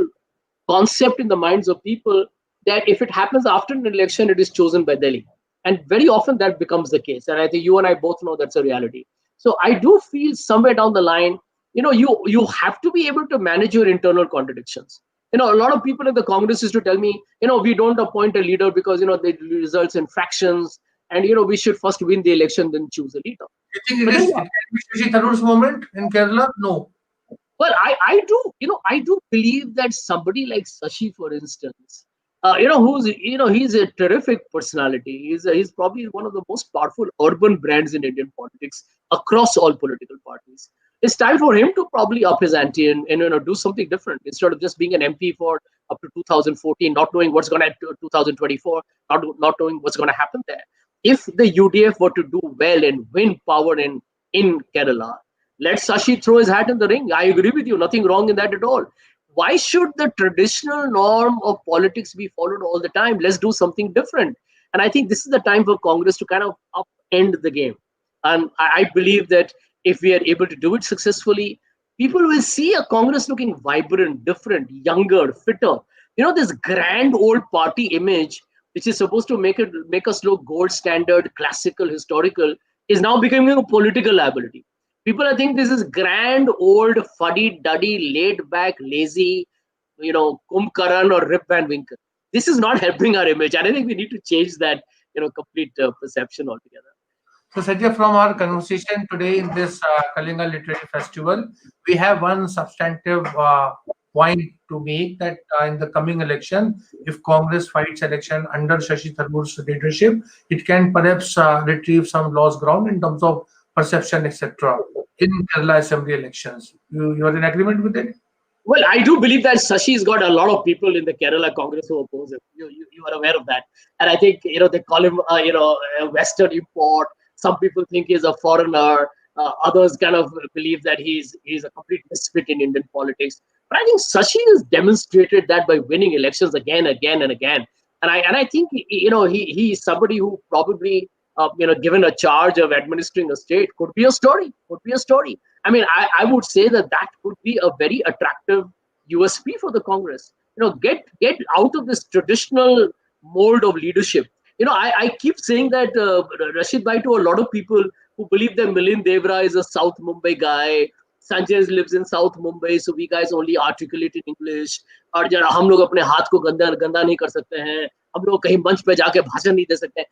concept in the minds of people that if it happens after an election, it is chosen by Delhi. And very often that becomes the case. And I think you and I both know that's a reality. So I do feel somewhere down the line, you have to be able to manage your internal contradictions. A lot of people in the Congress used to tell me, we don't appoint a leader because, it results in fractions. And, we should first win the election, then choose a leader. You think it can be Shashi Tharoor's moment in Kerala? No. Well, I do believe that somebody like Sashi, for instance, he's a terrific personality. He's probably one of the most powerful urban brands in Indian politics across all political parties. It's time for him to probably up his ante and do something different instead of just being an MP for up to 2014, not knowing what's going to happen to 2024, not knowing what's going to happen there. If the UDF were to do well and win power in Kerala, let Sashi throw his hat in the ring. I agree with you. Nothing wrong in that at all. Why should the traditional norm of politics be followed all the time? Let's do something different. And I think this is the time for Congress to kind of upend the game. And I believe that if we are able to do it successfully, people will see a Congress looking vibrant, different, younger, fitter. This grand old party image which is supposed to make us look gold standard, classical, historical, is now becoming a political liability. People are thinking this is grand, old, fuddy-duddy, laid-back, lazy, Kumkaran or Rip Van Winkle. This is not helping our image, and I think we need to change that, complete perception altogether. So, Sanjay, from our conversation today in this Kalinga Literary Festival, we have one substantive point to make that in the coming election, if Congress fights election under Shashi Tharoor's leadership, it can perhaps retrieve some lost ground in terms of perception, etc. in Kerala Assembly elections. You are in agreement with it? Well, I do believe that Sashi's got a lot of people in the Kerala Congress who oppose him. You are aware of that, and I think they call him a Western import. Some people think he's a foreigner. Others kind of believe that he's a complete misfit in Indian politics. But I think Sashi has demonstrated that by winning elections again, and again. And I think he's somebody who probably given a charge of administering a state could be a story. I mean, I would say that could be a very attractive USP for the Congress. Get out of this traditional mold of leadership. I keep saying that Rashid Bhai to a lot of people who believe that Milind Devra is a South Mumbai guy. Sanjay lives in South Mumbai, so we guys only articulate in English. और जरा हम लोग अपने हाथ को गंदा गंदा नहीं कर सकते हैं. हम लोग कहीं मंच पे जाके भाषण नहीं दे सकते हैं.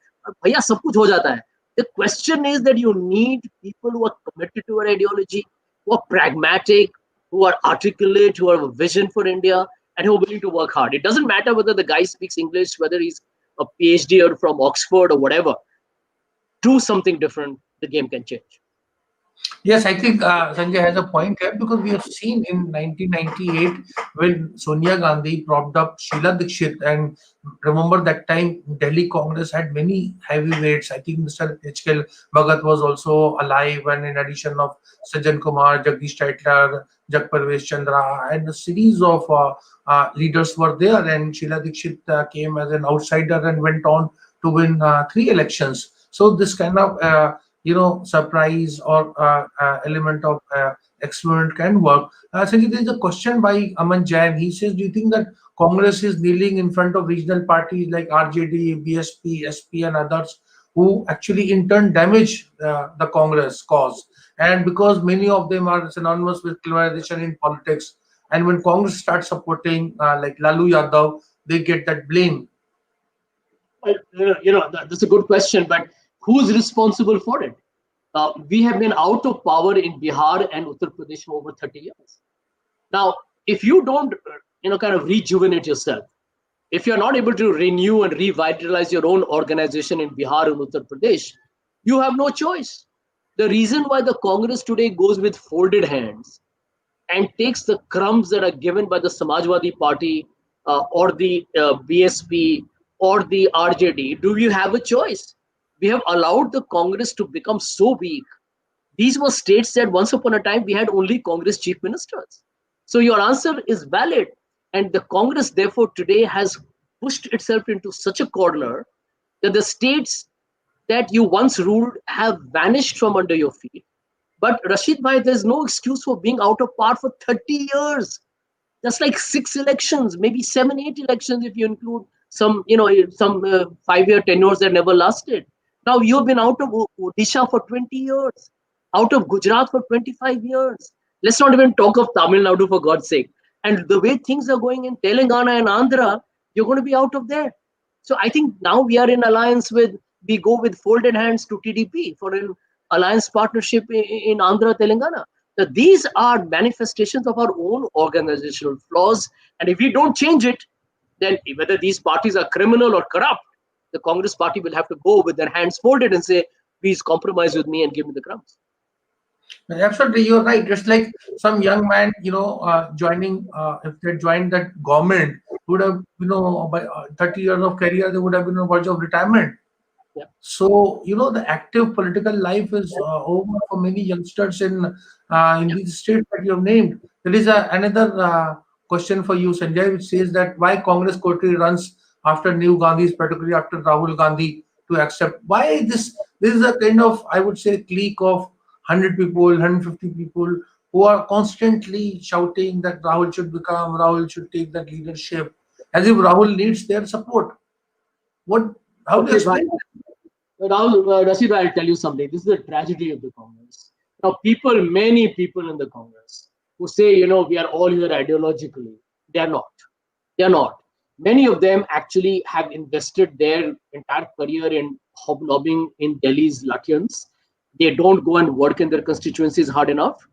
भैया सब कुछ हो जाता है. The question is that you need people who are committed to an ideology, who are pragmatic, who are articulate, who have a vision for India, and who are willing to work hard. It doesn't matter whether the guy speaks English, whether he's a PhD or from Oxford or whatever. Do something different, the game can change. Yes, I think Sanjay has a point here because we have seen in 1998 when Sonia Gandhi propped up Sheila Dikshit, and remember that time Delhi Congress had many heavyweights. I think Mr. H.K. Bhagat was also alive, and in addition of Sajjan Kumar, Jagdish Taitler, Jagparvesh Chandra, and a series of leaders were there, and Sheila Dikshit came as an outsider and went on to win 3 elections. So this kind of surprise or element of experiment can work. Sanjay, there is a question by Aman Jain. He says, do you think that Congress is kneeling in front of regional parties like RJD, BSP, SP, and others who actually in turn damage the Congress cause? And because many of them are synonymous with criminalization in politics, and when Congress starts supporting like Lalu Yadav, they get that blame. That's a good question, but who's responsible for it? We have been out of power in Bihar and Uttar Pradesh for over 30 years. Now, if you don't, kind of rejuvenate yourself, if you're not able to renew and revitalize your own organization in Bihar and Uttar Pradesh, you have no choice. The reason why the Congress today goes with folded hands and takes the crumbs that are given by the Samajwadi Party or the BSP or the RJD, do you have a choice? We have allowed the Congress to become so weak. These were states that once upon a time we had only Congress chief ministers. So your answer is valid. And the Congress, therefore, today has pushed itself into such a corner that the states that you once ruled have vanished from under your feet. But Rashid Bhai, there's no excuse for being out of power for 30 years. That's like 6 elections, maybe 7, 8 elections if you include some 5-year tenures that never lasted. Now you've been out of Odisha for 20 years, out of Gujarat for 25 years. Let's not even talk of Tamil Nadu, for God's sake. And the way things are going in Telangana and Andhra, you're going to be out of there. So I think now we are in alliance we go with folded hands to TDP for an alliance partnership in Andhra, Telangana. Now, these are manifestations of our own organizational flaws. And if we don't change it, then whether these parties are criminal or corrupt, the Congress party will have to go with their hands folded and say, please compromise with me and give me the crumbs. Absolutely, you're right. It's like some young man, joining, if they joined that government, would have, by 30 years of career, they would have been on the verge of retirement. Yeah. So, the active political life is over for many youngsters in these states that you have named. There is another question for you, Sanjay, which says that why Congress coterie runs after new Gandhis, particularly after Rahul Gandhi, to accept. Why this is a kind of, I would say, clique of 100 people, 150 people who are constantly shouting that Rahul should take that leadership, as if Rahul needs their support. What? How do you Okay, bye. explain? Now, Rashid, I'll tell you something. This is the tragedy of the Congress. Now, many people in the Congress who say, we are all here ideologically, they are not. They are not. Many of them actually have invested their entire career in hobnobbing in Delhi's Lutyens. They don't go and work in their constituencies hard enough.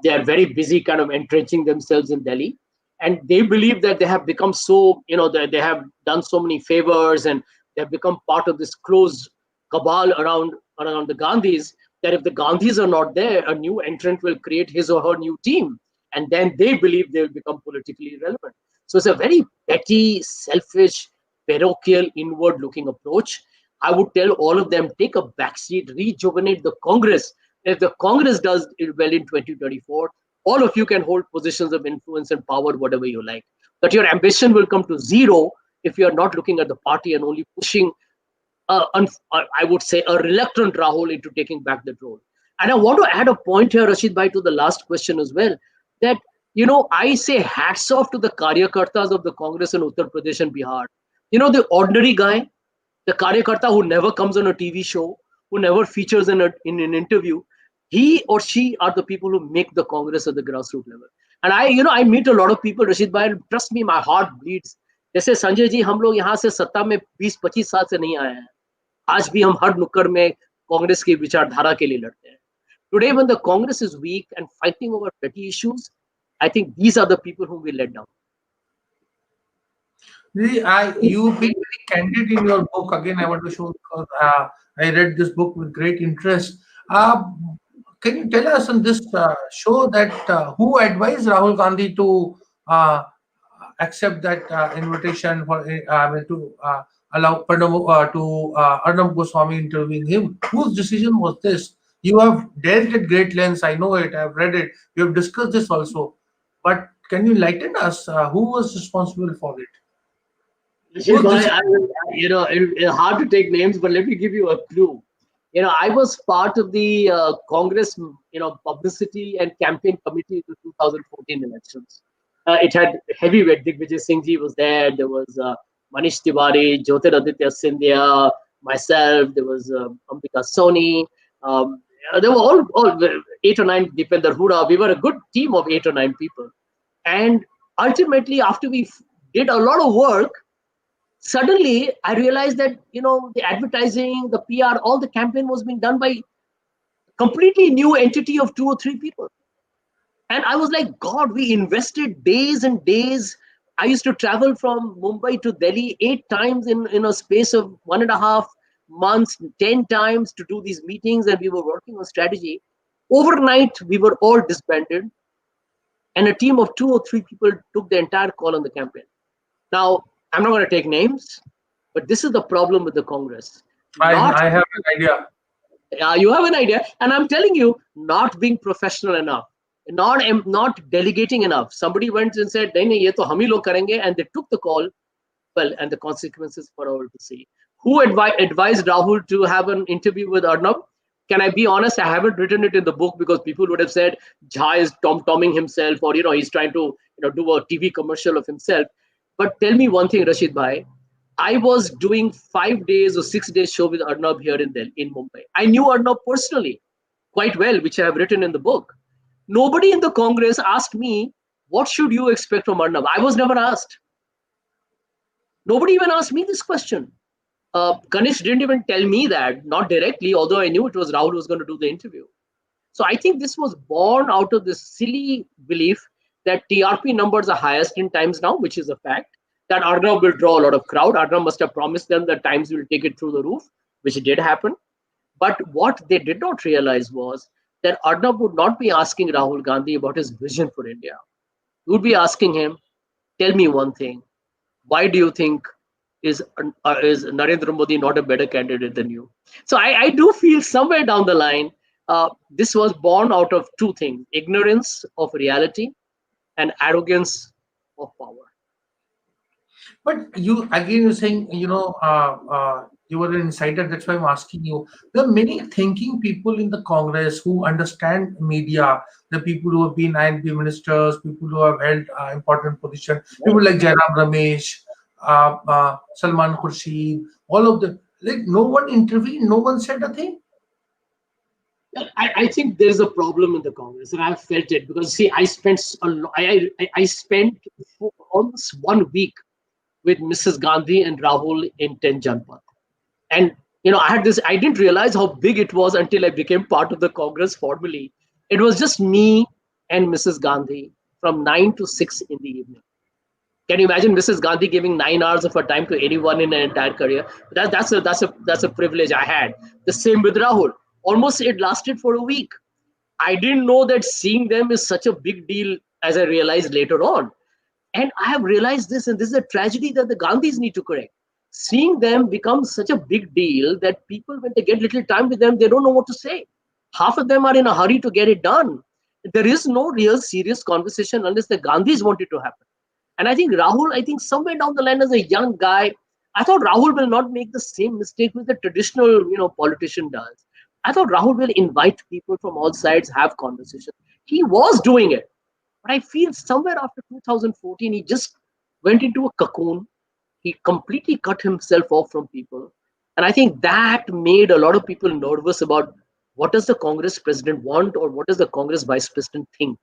They are very busy kind of entrenching themselves in Delhi. And they believe that they have become so, that they have done so many favors and they have become part of this closed cabal around the Gandhis, that if the Gandhis are not there, a new entrant will create his or her new team. And then they believe they will become politically relevant. So it's a very petty, selfish, parochial, inward looking approach. I would tell all of them, take a backseat, rejuvenate the Congress. If the Congress does it well in 2024, all of you can hold positions of influence and power, whatever you like. But your ambition will come to zero if you are not looking at the party and only pushing, I would say, a reluctant Rahul into taking back the role. And I want to add a point here, Rashid Bhai, to the last question as well, that, I say hats off to the Karyakartas of the Congress in Uttar Pradesh and Bihar. The ordinary guy, the Karyakarta who never comes on a TV show, who never features in an interview, he or she are the people who make the Congress at the grassroots level. And I meet a lot of people, Rashid Bhai, and trust me, my heart bleeds. जैसे संजय जी हम लोग यहाँ से सत्ता में 20-25 साल से नहीं आए हैं, आज भी हम हर नुक्कड़ में कांग्रेस की विचारधारा के लिए लड़ते हैं. Today, when the Congress is weak and fighting over petty issues, I think these are the people whom we let down. You've been very candid in your book. Again, I want to show because I read this book with great interest. Uh, can you tell us on this show that who advised Rahul Gandhi to accept that invitation for to allow Arnab Goswami interviewing him? Whose decision was this? You have dealt at great lengths. I know it. I've read it. We have discussed this also. But can you enlighten us? Who was responsible for it? Rashid Bhai, it's hard to take names, but let me give you a clue. I was part of the Congress, publicity and campaign committee in the 2014 elections. It had heavyweight. Digvijay Singh ji was there. There was Manish Tiwari, Jyotiraditya Scindia, myself. There was Ambika Soni. There were all 8 or 9, Deepinder Hooda. We were a good team of 8 or 9 people. And ultimately, after we did a lot of work, suddenly I realized that, the advertising, the PR, all the campaign was being done by a completely new entity of 2 or 3 people. And I was like, God, we invested days and days. I used to travel from Mumbai to Delhi 8 times in a space of 1.5 months, 10 times to do these meetings, and we were working on strategy. Overnight, we were all disbanded, and a team of 2 or 3 people took the entire call on the campaign. Now, I'm not going to take names, but this is the problem with the Congress. I have an idea. You have an idea, and I'm telling you, not being professional enough, not delegating enough. Somebody went and said, "Nahi, ye to hum hi log karenge," and they took the call. Well, and the consequences for all to see. Who advised Rahul to have an interview with Arnab? Can I be honest? I haven't written it in the book because people would have said Jha is tom-tomming himself, or he's trying to do a TV commercial of himself. But tell me one thing, Rashid Bhai. I was doing 5 days or 6 days show with Arnab here in Mumbai. I knew Arnab personally quite well, which I have written in the book. Nobody in the Congress asked me, what should you expect from Arnab? I was never asked. Nobody even asked me this question. Ganesh didn't even tell me that, not directly, although I knew it was Rahul who was going to do the interview. So I think this was born out of this silly belief that TRP numbers are highest in Times Now, which is a fact, that Arnab will draw a lot of crowd. Arnab must have promised them that Times will take it through the roof, which did happen. But what they did not realize was that Arnab would not be asking Rahul Gandhi about his vision for India. He would be asking him, tell me one thing. Why do you think is Narendra Modi not a better candidate than you? So I do feel somewhere down the line, this was born out of 2 things: ignorance of reality and arrogance of power. But you're saying, you were an insider. That's why I'm asking you. There are many thinking people in the Congress who understand media. The people who have been INP ministers, people who have held important positions, people like Jairam Ramesh, Salman Khurshid, All of them. Like no one intervened, no one said a thing. Yeah, I think there is a problem in the Congress, and I've felt it because see, I spent I spent almost 1 week with Mrs. Gandhi and Rahul in 10 Janpath. And I had this, I didn't realize how big it was until I became part of the Congress formally. It was just me and Mrs. Gandhi from 9 to 6 in the evening. Can you imagine Mrs. Gandhi giving 9 hours of her time to anyone in an entire career? That's a privilege I had. The same with Rahul. Almost it lasted for a week. I didn't know that seeing them is such a big deal as I realized later on. And I have realized this, and this is a tragedy that the Gandhis need to correct. Seeing them become such a big deal that people, when they get little time with them, they don't know what to say. Half of them are in a hurry to get it done. There is no real serious conversation unless the Gandhis want it to happen. And I think Rahul, I think somewhere down the line as a young guy, I thought Rahul will not make the same mistake which the traditional, politician does. I thought Rahul will invite people from all sides, have conversation. He was doing it. But I feel somewhere after 2014, he just went into a cocoon. He completely cut himself off from people. And I think that made a lot of people nervous about what does the Congress president want or what does the Congress vice president think.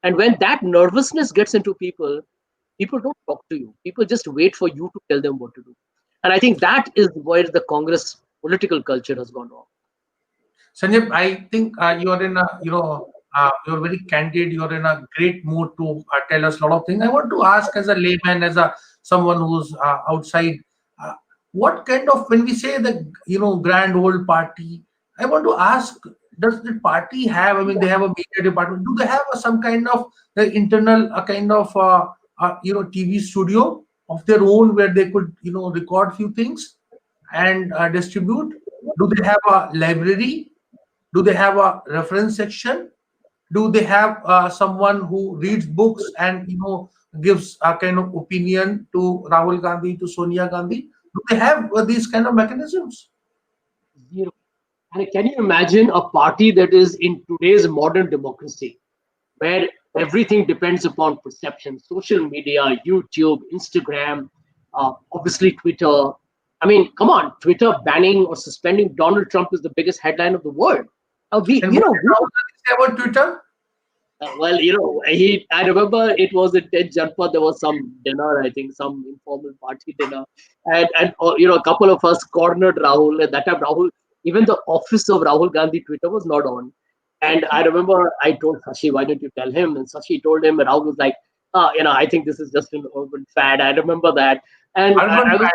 And when that nervousness gets into people, people don't talk to you. People just wait for you to tell them what to do. And I think that is where the Congress political culture has gone wrong. Sanjay, I think you are in a, you're very candid. You're in a great mood to tell us a lot of things. I want to ask, as a layman, as a someone who's outside, uh, what kind of, when we say the, grand old party, I want to ask, does the party have? I mean, they have a media department. Do they have some kind of the internal, a kind of, TV studio of their own where they could, record few things and distribute? Do they have a library? Do they have a reference section? Do they have someone who reads books and gives a kind of opinion to Rahul Gandhi, to Sonia Gandhi? Do they have these kind of mechanisms? Zero. And can you imagine a party that is in today's modern democracy, where everything depends upon perception, social media, YouTube, Instagram, obviously Twitter. I mean, come on, Twitter banning or suspending Donald Trump is the biggest headline of the world. We, And what did Rahul Gandhi say about Twitter? well, I remember it was in 10 Janpa, there was some dinner, I think, some informal party dinner. And a couple of us cornered Rahul. At that time, Rahul, even the office of Rahul Gandhi Twitter was not on. And I remember I told Sashi, why don't you tell him? And Sashi told him, and Rahul was like, I think this is just an urban fad. I remember that. And Urban I was fad.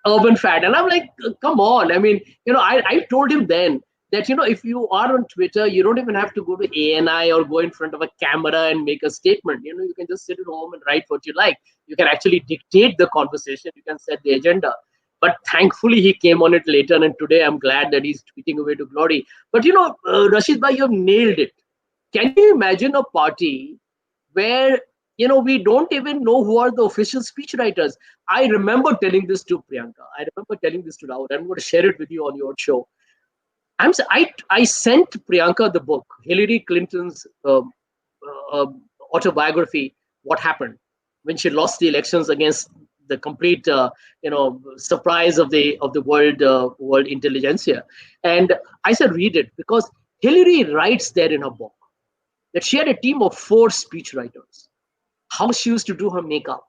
urban fad. And I'm like, come on. I mean, I told him then that, if you are on Twitter, you don't even have to go to ANI or go in front of a camera and make a statement. You can just sit at home and write what you like. You can actually dictate the conversation. You can set the agenda. But thankfully, he came on it later. And today, I'm glad that he's tweeting away to glory. But, Rashid Bhai, you've nailed it. Can you imagine a party where we don't even know who are the official speechwriters? I remember telling this to Priyanka. I remember telling this to Rahul. I'm going to share it with you on your show. I sent Priyanka the book, Hillary Clinton's autobiography, What Happened when she lost the elections against the complete surprise of the world intelligentsia. And I said, read it, because Hillary writes there in her book that she had a team of 4 speechwriters, how she used to do her makeup,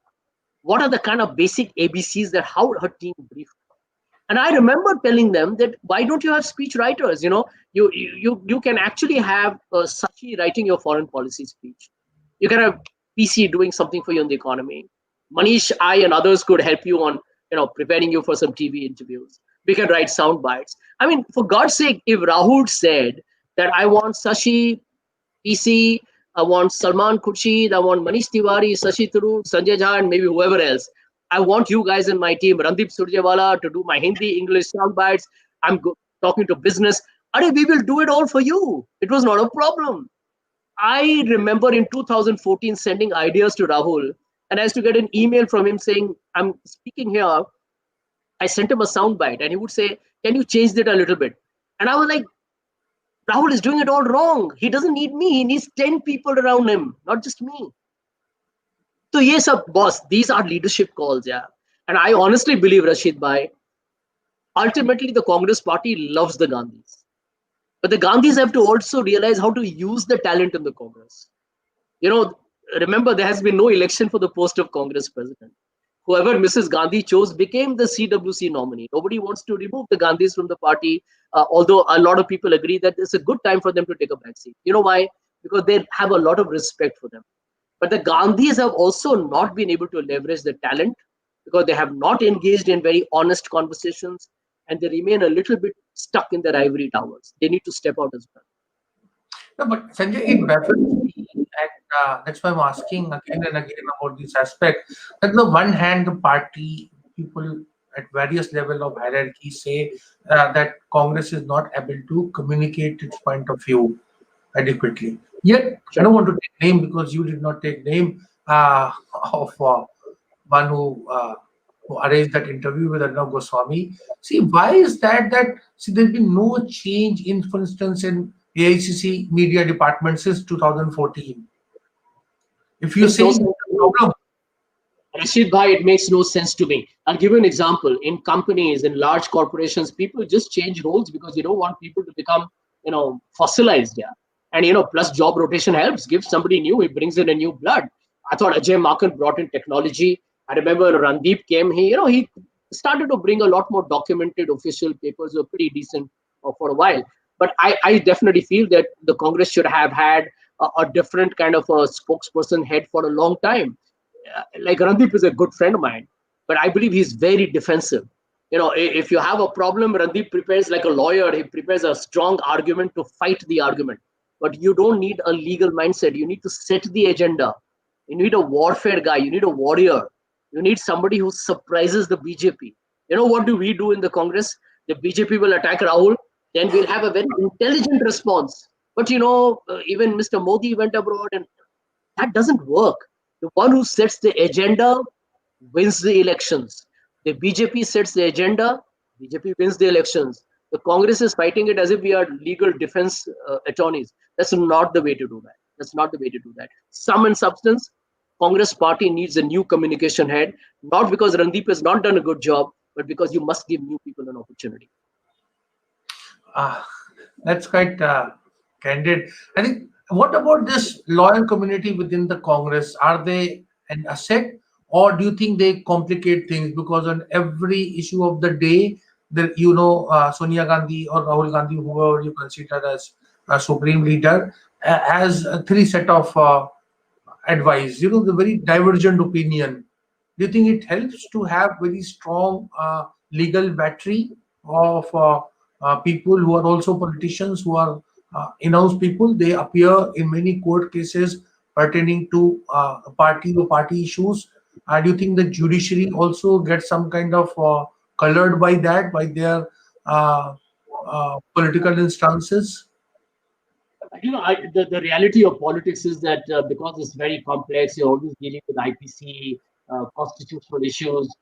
what are the kind of basic ABCs that how her team briefed her. And I remember telling them that why don't you have speech writers? You can actually have Sachi writing your foreign policy speech. You can have PC doing something for you in the economy. Manish, I, and others could help you on preparing you for some TV interviews. We can write sound bites. I mean, for God's sake, if Rahul said that I want Sashi, PC, I want Salman Khurshid, I want Manish Tiwari, Sashi Tharoor, Sanjay Jha, and maybe whoever else. I want you guys in my team, Randeep Surjewala, to do my Hindi, English sound bites. Talking to business. We will do it all for you. It was not a problem. I remember in 2014 sending ideas to Rahul, and I used to get an email from him saying, I'm speaking here. I sent him a sound bite, and he would say, can you change that a little bit? And I was like, Rahul is doing it all wrong. He doesn't need me. He needs 10 people around him, not just me. So yes, boss, these are leadership calls, yeah. And I honestly believe, Rashid Bhai, ultimately the Congress party loves the Gandhis. But the Gandhis have to also realize how to use the talent in the Congress. You know, remember there has been no election for the post of Congress president. Whoever Mrs. Gandhi chose became the CWC nominee. Nobody wants to remove the Gandhis from the party, although a lot of people agree that it's a good time for them to take a back seat. You know why? Because they have a lot of respect for them. But the Gandhis have also not been able to leverage the talent because they have not engaged in very honest conversations and they remain a little bit stuck in their ivory towers. They need to step out as well. No, but Sanjay, it baffles me, and that's why I'm asking again and again about this aspect. That on the one hand, the party people at various level of hierarchy say that Congress is not able to communicate its point of view adequately. Yet, I Sure. don't want to take name because you did not take name of one who arranged that interview with Arnav Goswami. See, why is that? See, there's been no change in, for instance, in AICC media department since 2014. If you Makes say no it's sense a to me. problem, Rashid Bhai, it makes no sense to me. I'll give you an example. In companies, in large corporations, people just change roles because you don't want people to become, fossilized. Yeah. And, plus job rotation helps. Give somebody new, it brings in a new blood. I thought Ajay Markan brought in technology. I remember Randeep came, he started to bring a lot more documented official papers were pretty decent for a while. But I definitely feel that the Congress should have had a different kind of a spokesperson head for a long time. Like Randeep is a good friend of mine, but I believe he's very defensive. If you have a problem, Randeep prepares like a lawyer. He prepares a strong argument to fight the argument. But you don't need a legal mindset. You need to set the agenda. You need a warfare guy. You need a warrior. You need somebody who surprises the BJP. What do we do in the Congress? The BJP will attack Rahul. Then we'll have a very intelligent response. But even Mr. Modi went abroad, and that doesn't work. The one who sets the agenda wins the elections. The BJP sets the agenda, BJP wins the elections. The Congress is fighting it as if we are legal defense attorneys. That's not the way to do that. That's not the way to do that. Sum and substance, Congress party needs a new communication head, not because Randeep has not done a good job, but because you must give new people an opportunity. uh, that's quite candid. I think. What about this loyal community within the Congress? Are they an asset, or do you think they complicate things? Because on every issue of the day, Sonia Gandhi or Rahul Gandhi, whoever you consider as a supreme leader, has a three set of advice. The very divergent opinion. Do you think it helps to have very strong legal battery of people who are also politicians, who are in-house people? They appear in many court cases pertaining to party or party issues. Do you think the judiciary also gets some kind of colored by that, by their uh, political instances? The reality of politics is that because it's very complex, you're always dealing with IPC, constitutional issues,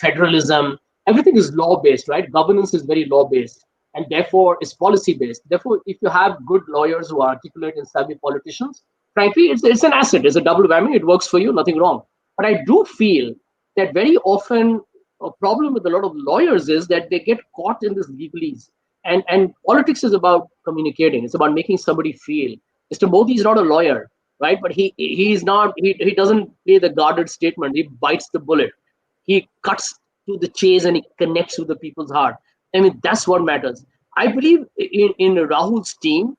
federalism. Everything is law based, right? Governance is very law based, and therefore it's policy based. Therefore, if you have good lawyers who are articulate and savvy politicians, frankly, it's an asset. It's a double whammy. It works for you, nothing wrong. But I do feel that very often a problem with a lot of lawyers is that they get caught in this legalese. And politics is about communicating. It's about making somebody feel. Mr. Modi is not a lawyer, right? But he doesn't play the guarded statement. He bites the bullet. He cuts to the chase and he connects with the people's heart. I mean, that's what matters. I believe in Rahul's team,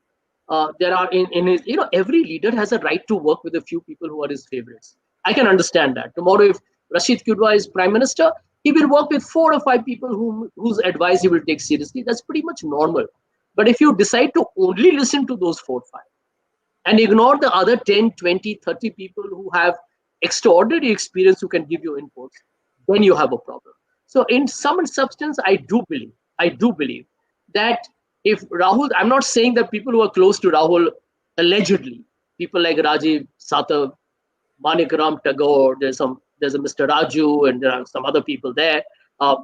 there are in his, every leader has a right to work with a few people who are his favorites. I can understand that. Tomorrow, if Rasheed Kidwai is prime minister, he will work with 4 or 5 people whose advice he will take seriously. That's pretty much normal. But if you decide to only listen to those 4 or 5 and ignore the other 10, 20, 30 people who have extraordinary experience who can give you inputs, then you have a problem. So in sum and substance, I do believe that if Rahul, I'm not saying that people who are close to Rahul, allegedly, people like Rajiv Satav, Manikram Tagore, there's a Mr. Raju, and there are some other people there.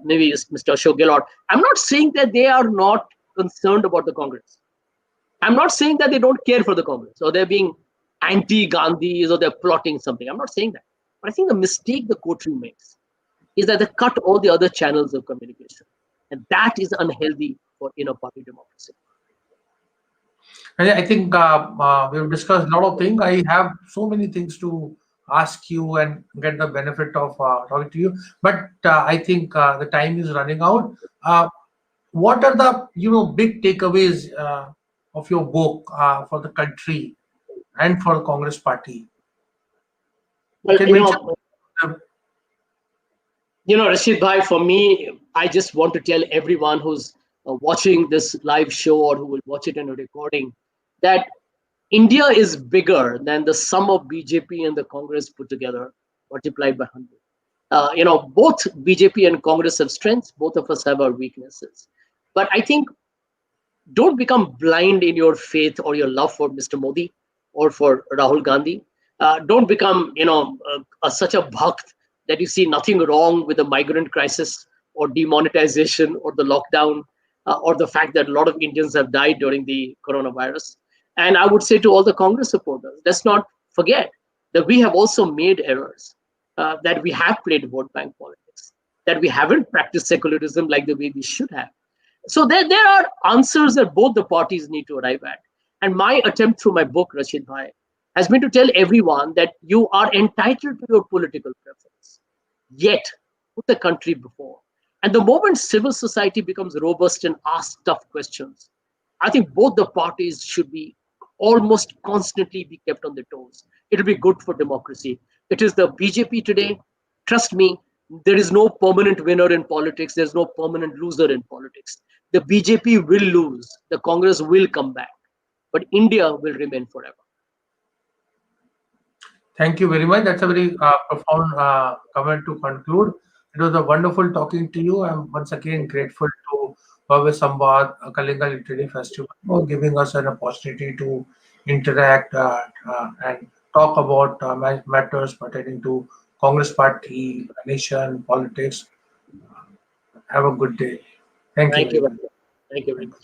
Maybe it's Mr. Ashok Gehlot. I'm not saying that they are not concerned about the Congress. I'm not saying that they don't care for the Congress or they're being anti-Gandhis or they're plotting something. I'm not saying that. But I think the mistake the courtroom makes is that they cut all the other channels of communication. and that is unhealthy for inner party democracy. And I think we've discussed a lot of things. I have so many things to ask you and get the benefit of talking to you, but I think the time is running out. What are the big takeaways of your book for the country and for the Congress Party? You Well, can mention. Uh, Rashid Bhai, for me, I just want to tell everyone who's watching this live show or who will watch it in a recording that India is bigger than the sum of BJP and the Congress put together, multiplied by 100. Both BJP and Congress have strengths, both of us have our weaknesses. But I think don't become blind in your faith or your love for Mr. Modi or for Rahul Gandhi. Don't become, such a bhakt that you see nothing wrong with the migrant crisis or demonetization or the lockdown or the fact that a lot of Indians have died during the coronavirus. And I would say to all the Congress supporters, let's not forget that we have also made errors, that we have played vote bank politics, that we haven't practiced secularism like the way we should have. So there are answers that both the parties need to arrive at. And my attempt through my book, Rashid Bhai, has been to tell everyone that you are entitled to your political preference. Yet, put the country before. And the moment civil society becomes robust and asks tough questions, I think both the parties should be almost constantly be kept on their toes. It'll be good for democracy. It is the BJP today. Trust me, there is no permanent winner in politics. There's no permanent loser in politics. The BJP will lose. The Congress will come back. But India will remain forever. Thank you very much. That's a very profound comment to conclude. It was a wonderful talking to you. I'm once again grateful to Bhava Samvad, Kalinga Literary Festival, for giving us an opportunity to interact and talk about matters pertaining to Congress Party, nation, politics. Have a good day. Thank you Thank very you. much. Thank you very much.